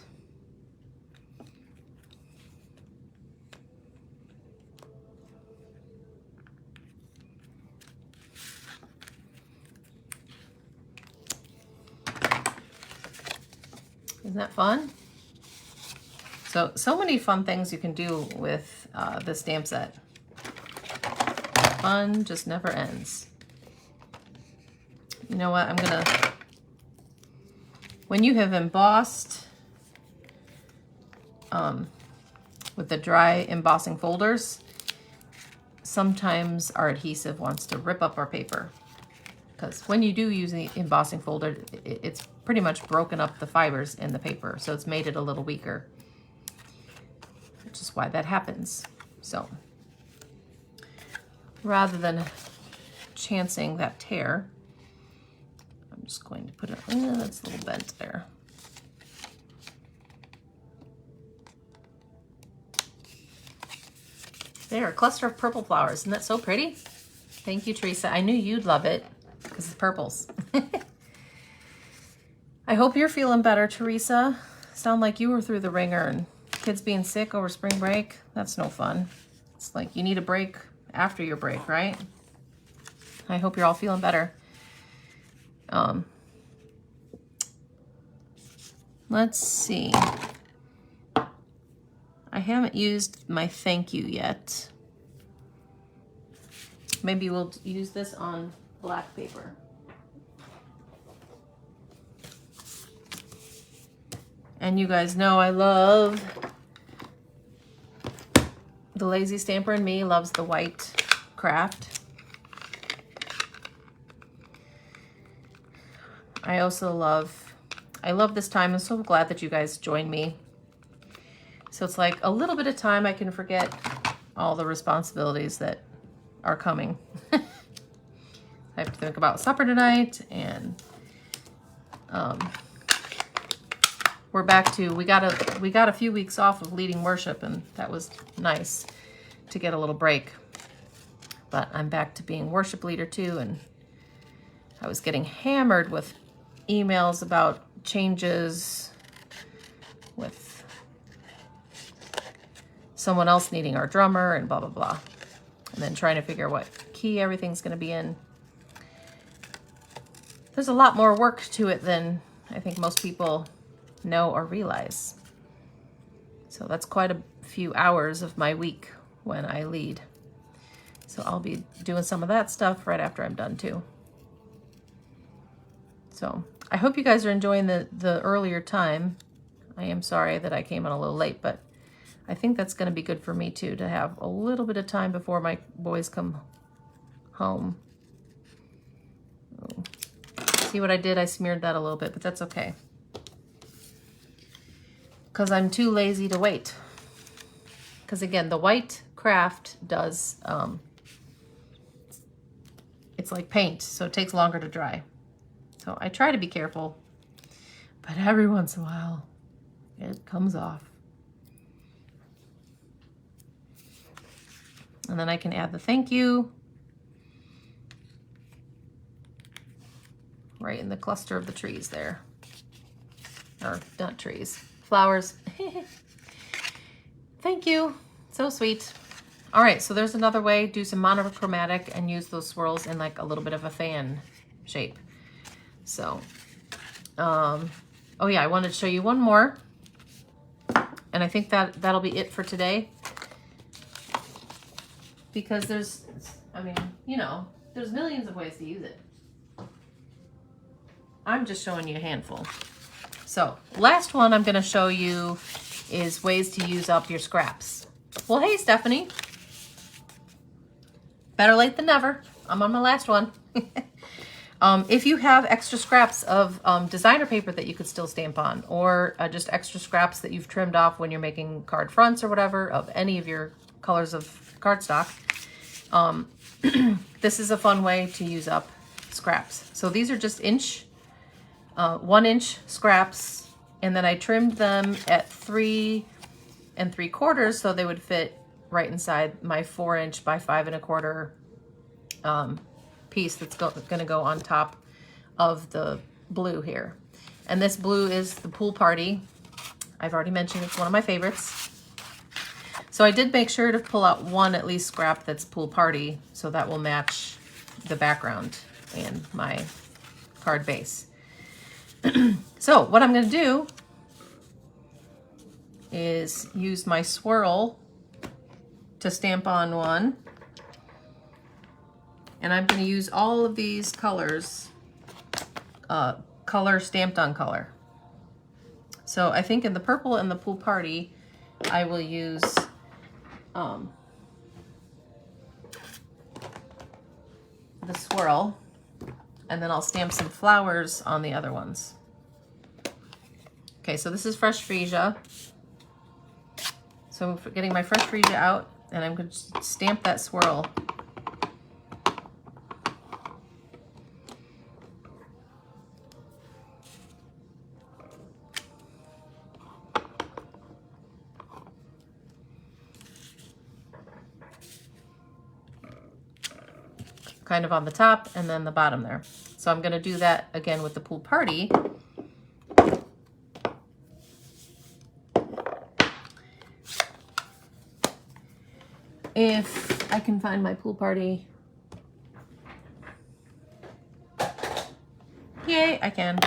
Isn't that fun? So many fun things you can do with this stamp set. Fun just never ends. You know what? I'm gonna, when you have embossed with the dry embossing folders, sometimes our adhesive wants to rip up our paper. Because when you do use the embossing folder, it's pretty much broken up the fibers in the paper, so it's made it a little weaker, which is why that happens. So rather than chancing that tear, I'm just going to put it, that's a little bent there. There, a cluster of purple flowers. Isn't that so pretty? Thank you, Teresa. I knew you'd love it because it's purples. I hope you're feeling better, Teresa. Sound like you were through the ringer, and kids being sick over spring break, that's no fun. It's like you need a break after your break, right? I hope you're all feeling better. Let's see. I haven't used my thank you yet. Maybe we'll use this on black paper. And you guys know I love The lazy stamper in me loves the white craft. I love this time. I'm so glad that you guys joined me. So it's like a little bit of time I can forget all the responsibilities that are coming. I have to think about supper tonight, and we're back to, we got a few weeks off of leading worship, and that was nice to get a little break. But I'm back to being worship leader too, and I was getting hammered with emails about changes with someone else needing our drummer and blah, blah, blah. And then trying to figure what key everything's going to be in. There's a lot more work to it than I think most people know or realize. So that's quite a few hours of my week when I lead. So I'll be doing some of that stuff right after I'm done too. So I hope you guys are enjoying the earlier time. I am sorry that I came in a little late, but I think that's going to be good for me too, to have a little bit of time before my boys come home. Oh. See what I did? I smeared that a little bit, but that's okay. Because I'm too lazy to wait. Because again, the white craft does, it's like paint, so it takes longer to dry. So I try to be careful, but every once in a while, it comes off. And then I can add the thank you right in the cluster of the trees there. Or not trees, flowers. Thank you, so sweet. All right, so there's another way. Do some monochromatic and use those swirls in like a little bit of a fan shape. So, oh yeah, I wanted to show you one more. And I think that'll be it for today. Because there's, I mean, you know, there's millions of ways to use it. I'm just showing you a handful. So, last one I'm going to show you is ways to use up your scraps. Well, hey, Stephanie. Better late than never. I'm on my last one. If you have extra scraps of designer paper that you could still stamp on, or just extra scraps that you've trimmed off when you're making card fronts or whatever, of any of your colors of cardstock, this is a fun way to use up scraps. So these are just 1 inch scraps, and then I trimmed them at 3 3/4 so they would fit right inside my 4 inch by 5 1/4 piece that's going to go on top of the blue here. And this blue is the Pool Party. I've already mentioned it's one of my favorites. So I did make sure to pull out one at least scrap that's Pool Party, so that will match the background and my card base. So what I'm going to do is use my swirl to stamp on one. And I'm going to use all of these colors, color stamped on color. So I think in the purple and the Pool Party, I will use the swirl, and then I'll stamp some flowers on the other ones. Okay, so this is fresh freesia. So I'm getting my fresh freesia out, and I'm going to stamp that swirl. Kind of on the top and then the bottom there. So I'm going to do that again with the Pool Party. If I can find my Pool Party. Yay, I can.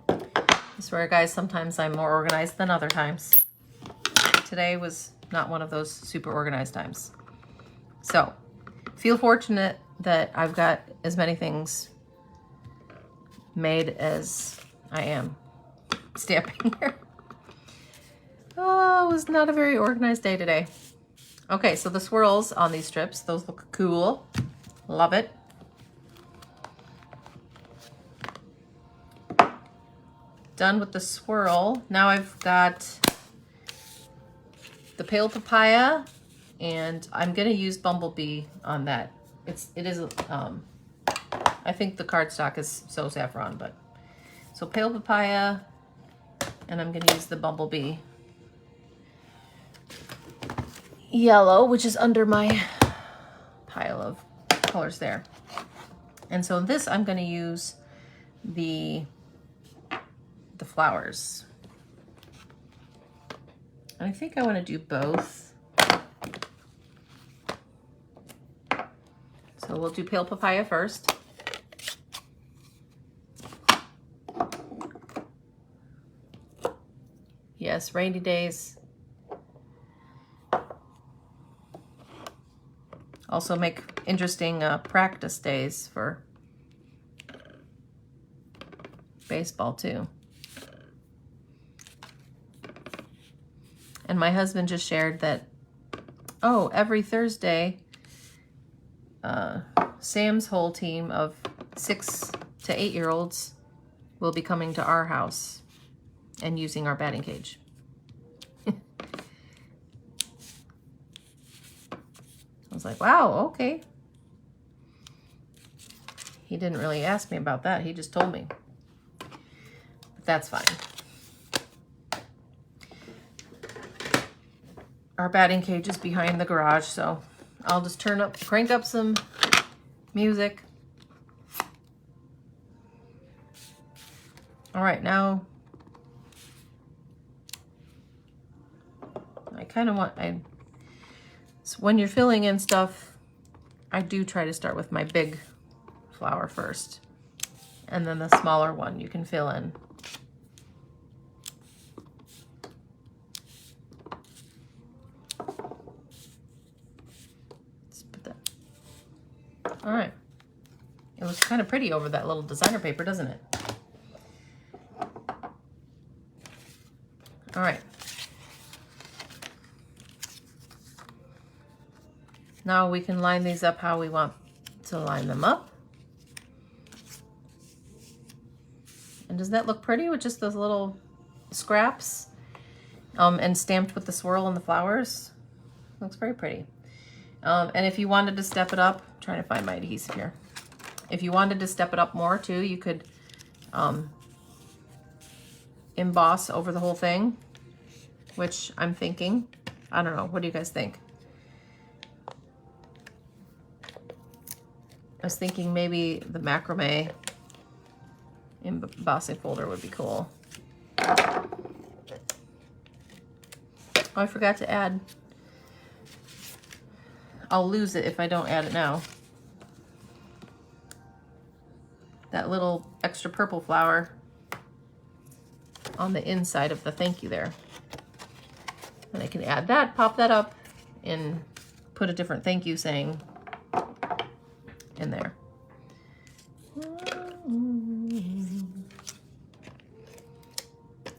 I swear, guys, sometimes I'm more organized than other times. Today was not one of those super organized times. So, feel fortunate that I've got as many things made as I am stamping here. Oh, it was not a very organized day today. Okay, so the swirls on these strips, those look cool. Love it. Done with the swirl. Now I've got the pale papaya, and I'm gonna use bumblebee on that. It is I think the cardstock is so saffron, but so pale papaya, and I'm gonna use the bumblebee yellow, which is under my pile of colors there. And so this I'm gonna use the flowers. And I think I want to do both. So we'll do pale papaya first. Yes, rainy days. Also make interesting practice days for baseball too. And my husband just shared that, oh, every Thursday, Sam's whole team of 6 to 8-year-olds will be coming to our house and using our batting cage. I was like, wow, okay. He didn't really ask me about that. He just told me. But that's fine. Our batting cage is behind the garage, so I'll just crank up some music. All right, now I kind of want, so when you're filling in stuff, I do try to start with my big flower first, and then the smaller one you can fill in. All right, it looks kind of pretty over that little designer paper, doesn't it? All right. Now we can line these up how we want to line them up. And does that look pretty with just those little scraps and stamped with the swirl and the flowers? Looks very pretty. And if you wanted to step it up, I'm trying to find my adhesive here. If you wanted to step it up more too, you could emboss over the whole thing, which I'm thinking. I don't know. What do you guys think? I was thinking maybe the macrame embossing folder would be cool. Oh, I forgot to add. I'll lose it if I don't add it now. That little extra purple flower on the inside of the thank you there. And I can add that, pop that up, and put a different thank you saying in there.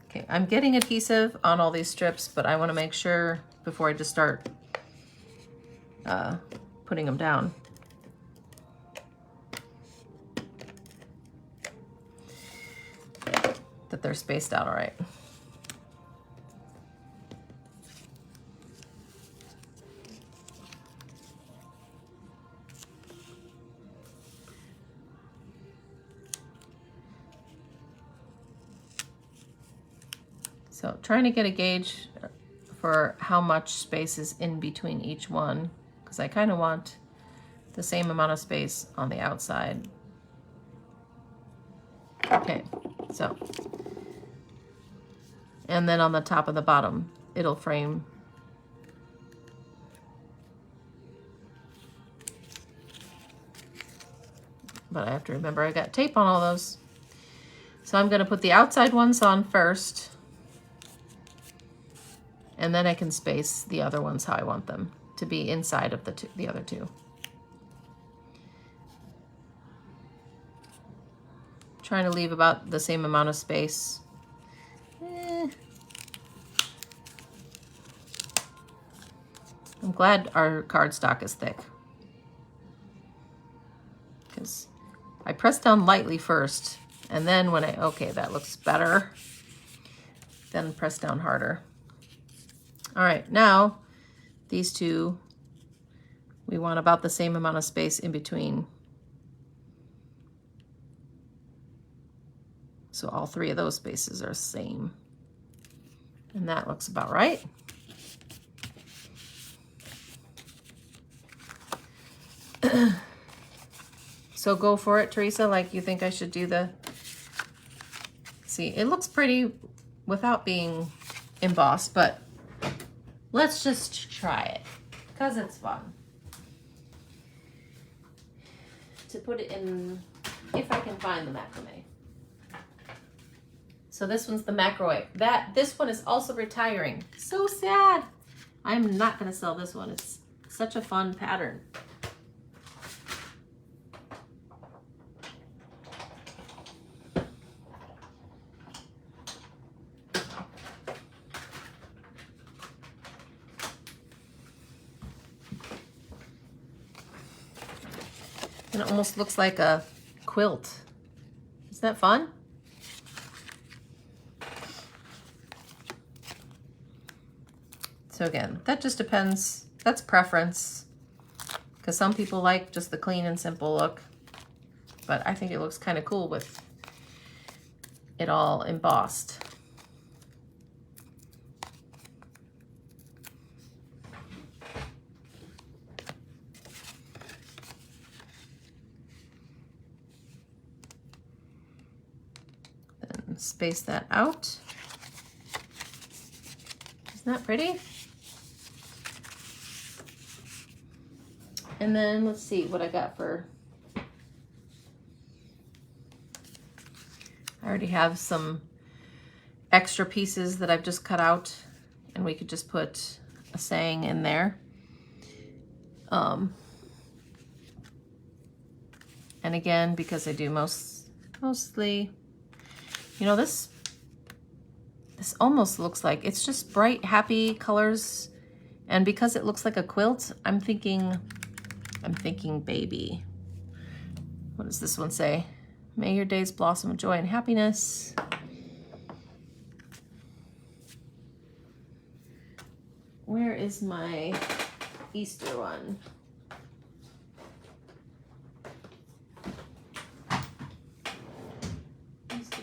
Okay, I'm getting adhesive on all these strips, but I want to make sure before I just start putting them down. That they're spaced out all right. So trying to get a gauge for how much space is in between each one, because I kind of want the same amount of space on the outside. Okay, so, and then on the top of the bottom, it'll frame. But I have to remember I got tape on all those. So I'm gonna put the outside ones on first, and then I can space the other ones how I want them to be inside of the other two. Trying to leave about the same amount of space. I'm glad our cardstock is thick, because I press down lightly first, and then when okay, that looks better, then press down harder. All right, now these two, we want about the same amount of space in between. So all three of those spaces are the same. And that looks about right. So go for it, Teresa, like you think I should do the... See, it looks pretty without being embossed, but let's just try it, because it's fun. To put it in, if I can find the macrame. So this one's the macrame. This one is also retiring. So sad. I'm not gonna sell this one. It's such a fun pattern. And it almost looks like a quilt. Isn't that fun? So again, that just depends. That's preference. Because some people like just the clean and simple look. But I think it looks kind of cool with it all embossed. Space that out. Isn't that pretty? And then let's see what I got for... I already have some extra pieces that I've just cut out, and we could just put a saying in there. And again, because I do mostly... You know, this almost looks like it's just bright, happy colors. And because it looks like a quilt, I'm thinking baby. What does this one say? May your days blossom with joy and happiness. Where is my Easter one?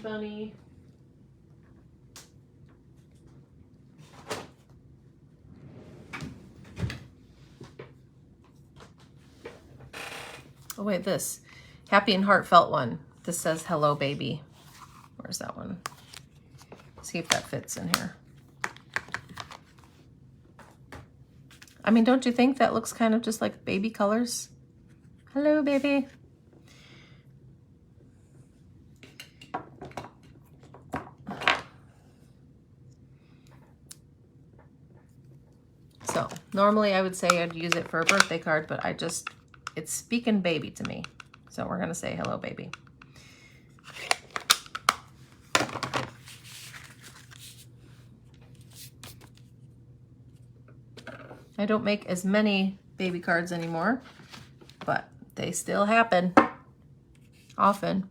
Bunny. Oh wait, this happy and heartfelt one. This says hello baby. Where's that one? See if that fits in here. I mean, don't you think that looks kind of just like baby colors? Hello baby. So normally I would say I'd use it for a birthday card, but it's speaking baby to me. So we're gonna say hello baby. I don't make as many baby cards anymore, but they still happen often.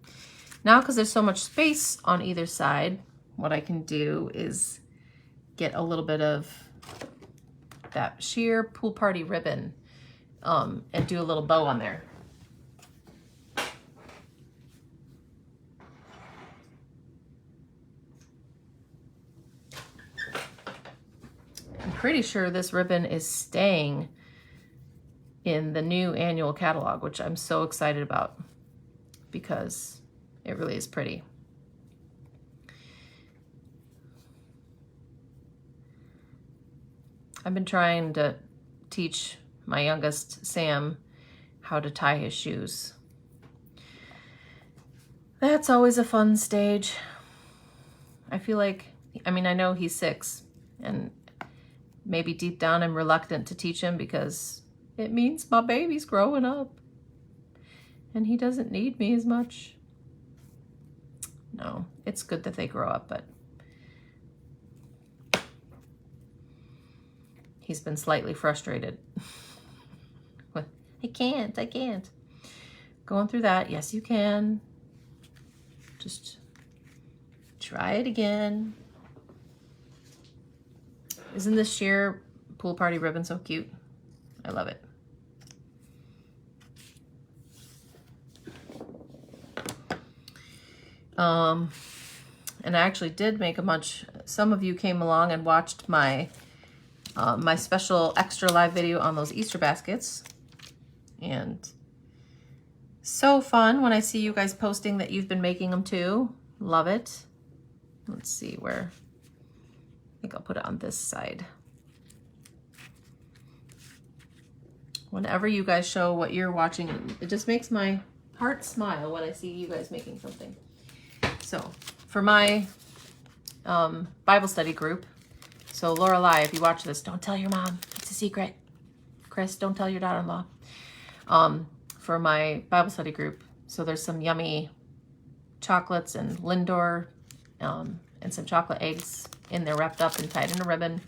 Now, because there's so much space on either side, what I can do is get a little bit of that sheer pool party ribbon and do a little bow on there. I'm pretty sure this ribbon is staying in the new annual catalog, which I'm so excited about because it really is pretty. I've been trying to teach my youngest, Sam, how to tie his shoes. That's always a fun stage. I feel like, I mean, I know he's 6, and maybe deep down I'm reluctant to teach him because it means my baby's growing up and he doesn't need me as much. No, it's good that they grow up, but he's been slightly frustrated. I can't. Going through that. Yes, you can. Just try it again. Isn't this sheer pool party ribbon so cute? I love it. And I actually did make a bunch. Some of you came along and watched my my special extra live video on those Easter baskets. And so fun when I see you guys posting that you've been making them too. Love it. Let's see where. I think I'll put it on this side. Whenever you guys show what you're watching, it just makes my heart smile when I see you guys making something. So for my Bible study group, so Lorelei, if you watch this, don't tell your mom. It's a secret. Chris, don't tell your daughter-in-law. For my Bible study group, so there's some yummy chocolates and Lindor and some chocolate eggs in there wrapped up and tied in a ribbon.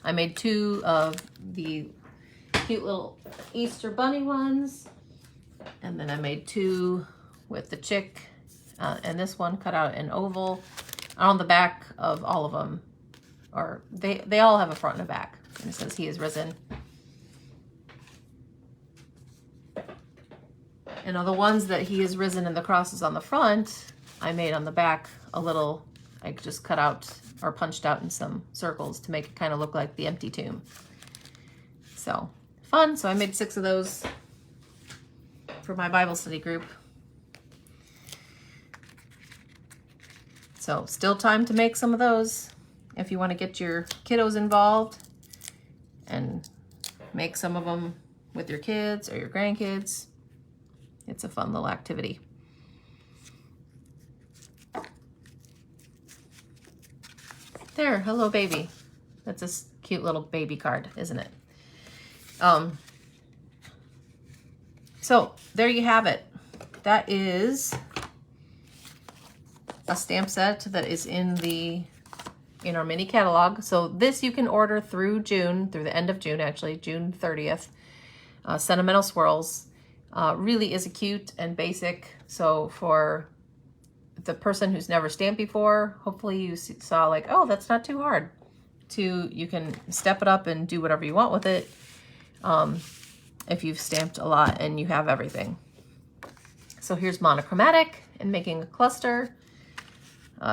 I made 2 of the cute little Easter bunny ones, and then I made 2 with the chick, and this one cut out an oval. On the back of all of them, or they all have a front and a back, and it says He is risen. And all the ones that He is risen and the cross is on the front, I made on the back a little, I just cut out or punched out in some circles to make it kind of look like the empty tomb. So fun. So I made 6 of those for my Bible study group. So still time to make some of those if you want to get your kiddos involved and make some of them with your kids or your grandkids. It's a fun little activity. There, hello baby. That's a cute little baby card, isn't it? So there you have it. That is a stamp set that is in our mini catalog. So this you can order through June, through the end of June, actually, June 30th. Sentimental Swirls. Really is a cute and basic. So for the person who's never stamped before, hopefully you saw like, oh, that's not too hard. You can step it up and do whatever you want with it. If you've stamped a lot and you have everything. So here's Monochromatic and making a cluster.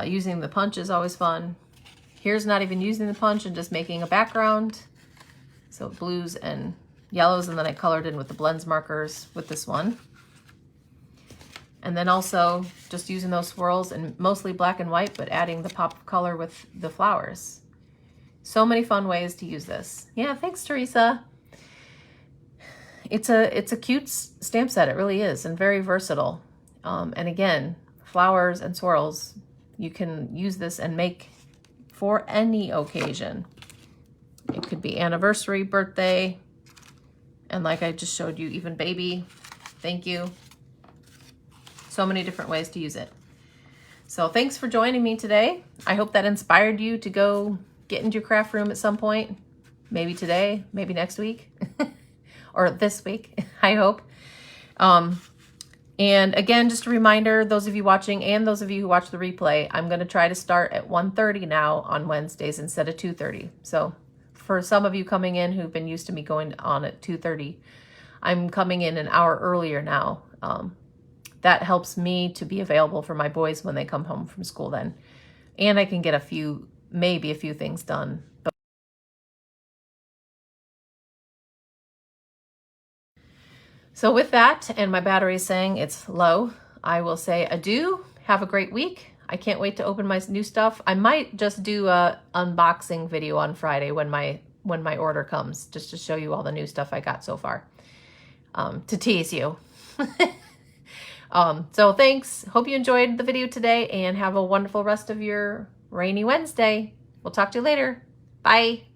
Using the punch is always fun. Here's not even using the punch and just making a background. So blues and yellows, and then I colored in with the blends markers with this one. And then also just using those swirls and mostly black and white, but adding the pop of color with the flowers. So many fun ways to use this. Yeah, thanks, Teresa. It's a cute stamp set, it really is, and very versatile. And again, flowers and swirls, you can use this and make for any occasion. It could be anniversary, birthday, and like I just showed you, even baby, thank you. So many different ways to use it. So thanks for joining me today. I hope that inspired you to go get into your craft room at some point. Maybe today, maybe next week, or this week, I hope. And again, just a reminder, those of you watching and those of you who watch the replay, I'm going to try to start at 1:30 now on Wednesdays instead of 2:30. So for some of you coming in who've been used to me going on at 2:30, I'm coming in an hour earlier now. That helps me to be available for my boys when they come home from school then. And I can get maybe a few things done. So with that, and my battery is saying it's low, I will say adieu. Have a great week. I can't wait to open my new stuff. I might just do a unboxing video on Friday when my order comes, just to show you all the new stuff I got so far, to tease you. So thanks. Hope you enjoyed the video today and have a wonderful rest of your rainy Wednesday. We'll talk to you later. Bye.